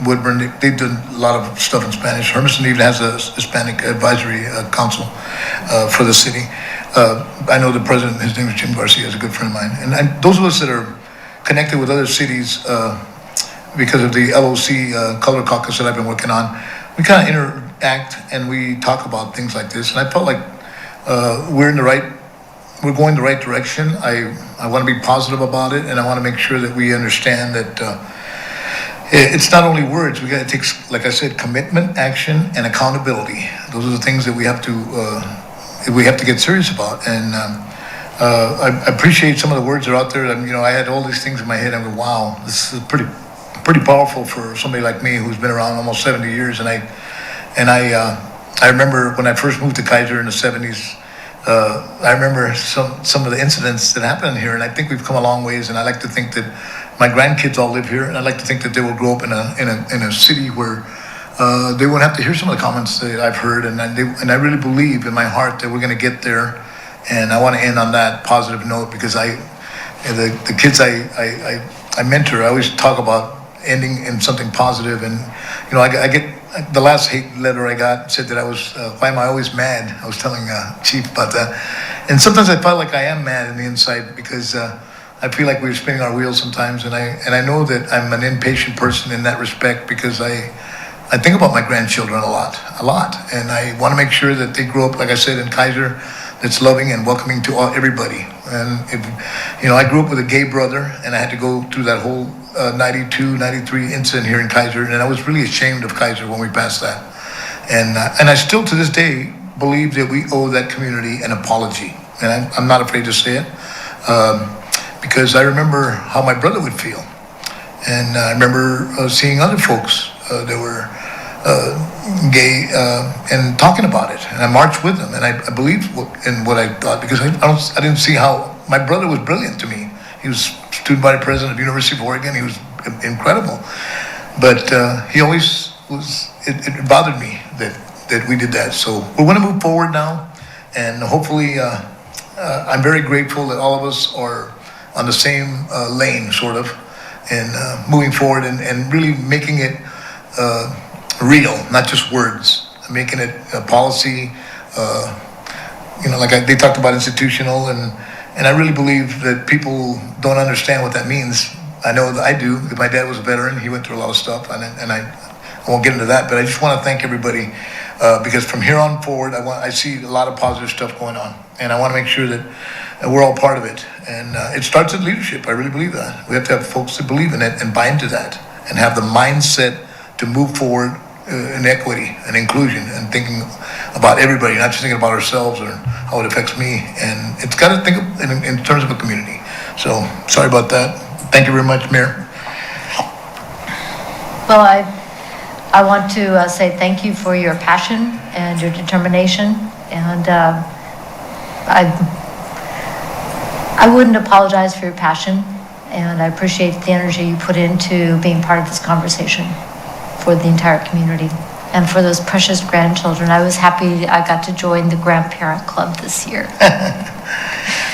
Woodburn, they've done a lot of stuff in Spanish. Hermiston even has a Hispanic advisory council for the city. I know the president, his name is Jim Garcia, is a good friend of mine. And those of us that are connected with other cities because of the LOC Color Caucus that I've been working on, we kind of interact and we talk about things like this. And I felt like we're going the right direction. I want to be positive about it, and I want to make sure that we understand that it's not only words. We got to take, like I said, commitment, action, and accountability. Those are the things that we have to get serious about. And I appreciate some of the words that are out there. I had all these things in my head. I go, wow, this is pretty powerful for somebody like me who's been around almost 70 years. And I remember when I first moved to Keizer in the 70s. I remember some of the incidents that happened here, and I think we've come a long ways. And I like to think that my grandkids all live here, and I like to think that they will grow up in a city where they won't have to hear some of the comments that I've heard. And I really believe in my heart that we're going to get there. And I want to end on that positive note, because the kids I mentor, I always talk about ending in something positive. And I get. The last hate letter I got said that I was, why am I always mad? I was telling Chief about that. And sometimes I felt like I am mad in the inside, because I feel like we're spinning our wheels sometimes. And I know that I'm an impatient person in that respect, because I think about my grandchildren a lot. And I want to make sure that they grow up, like I said, in Keizer, that's loving and welcoming to everybody. And I grew up with a gay brother, and I had to go through that whole 92, 93 incident here in Keizer, and I was really ashamed of Keizer when we passed that. And I still, to this day, believe that we owe that community an apology. And I'm not afraid to say it, because I remember how my brother would feel. And I remember seeing other folks that were gay and talking about it. And I marched with them, and I believed in what I thought, because I didn't see how my brother was brilliant to me. He was student body president of the University of Oregon. He was incredible. But he always was, it bothered me that we did that. So we're going to move forward now. And hopefully, I'm very grateful that all of us are on the same lane, sort of, and moving forward and really making it real, not just words, making it a policy, like they talked about institutional, and I really believe that people don't understand what that means. I know that I do. My dad was a veteran. He went through a lot of stuff, and I won't get into that, but I just want to thank everybody, because from here on forward, I see a lot of positive stuff going on, and I want to make sure that we're all part of it. And it starts with leadership. I really believe that. We have to have folks that believe in it and buy into that, and have the mindset to move forward in equity and inclusion, and thinking about everybody, not just thinking about ourselves or how it affects me. And it's got to think in terms of a community. So sorry about that. Thank you very much, Mayor. Well, I want to say thank you for your passion and your determination. And I wouldn't apologize for your passion. And I appreciate the energy you put into being part of this conversation for the entire community and for those precious grandchildren. I was happy I got to join the grandparent club this year.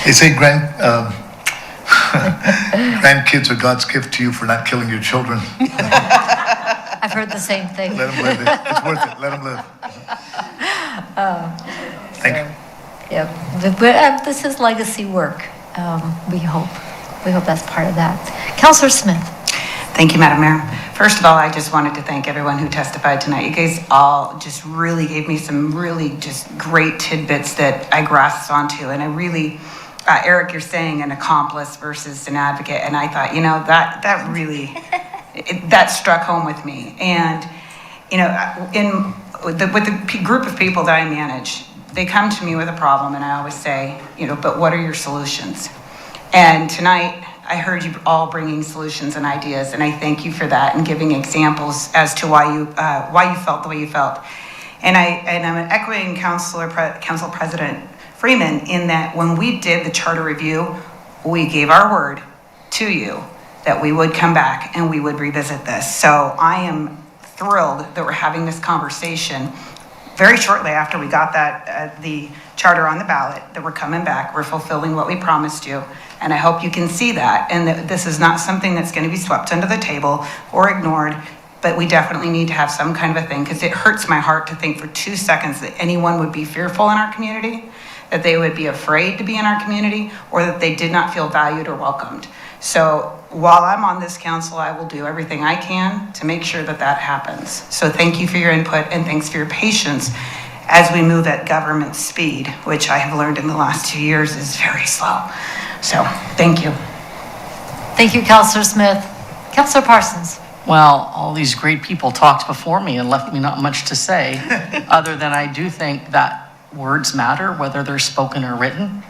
They say grandkids are God's gift to you for not killing your children. I've heard the same thing. Let them live. It's worth it. Let them live. Thank you. Yeah, this is legacy work. We hope that's part of that. Councilor Smith. Thank you, Madam Mayor. First of all, I just wanted to thank everyone who testified tonight. You guys all just really gave me some really just great tidbits that I grasped onto, and I really Eric, you're saying an accomplice versus an advocate, and I thought, that really, that struck home with me. And, with the group of people that I manage, they come to me with a problem, and I always say, but what are your solutions? And tonight, I heard you all bringing solutions and ideas, and I thank you for that and giving examples as to why you felt the way you felt. And I'm echoing Council President Freeman in that when we did the charter review, we gave our word to you that we would come back and we would revisit this. So I am thrilled that we're having this conversation very shortly after we got that the charter on the ballot, that we're coming back, we're fulfilling what we promised you, and I hope you can see that, and that this is not something that's going to be swept under the table or ignored, but we definitely need to have some kind of a thing, because it hurts my heart to think for 2 seconds that anyone would be fearful in our community, that they would be afraid to be in our community, or that they did not feel valued or welcomed. So while I'm on this council, I will do everything I can to make sure that that happens. So thank you for your input, and thanks for your patience as we move at government speed, which I have learned in the last 2 years is very slow. So thank you. Thank you, Councillor Smith. Councillor Parsons. Well, all these great people talked before me and left me not much to say, other than I do think that words matter, whether they're spoken or written,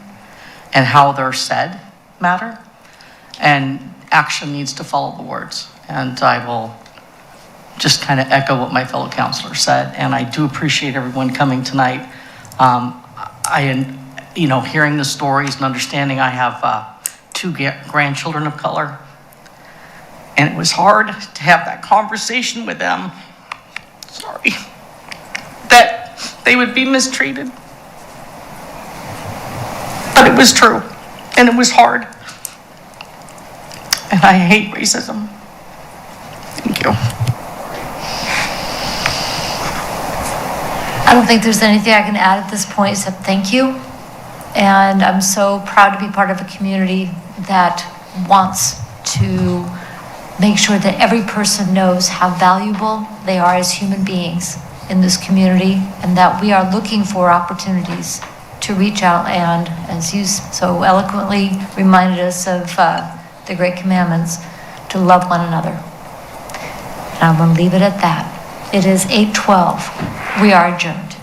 and how they're said matter, and action needs to follow the words. And I will just kind of echo what my fellow councilor said, and I do appreciate everyone coming tonight. Hearing the stories and understanding I have 2 grandchildren of color, and it was hard to have that conversation with them. Sorry. That they would be mistreated. But it was true, and it was hard. And I hate racism. Thank you. I don't think there's anything I can add at this point except thank you. And I'm so proud to be part of a community that wants to make sure that every person knows how valuable they are as human beings in this community, and that we are looking for opportunities to reach out and, as you so eloquently reminded us of the Great Commandments, to love one another. And I'm going to leave it at that. It is 8:12. We are adjourned.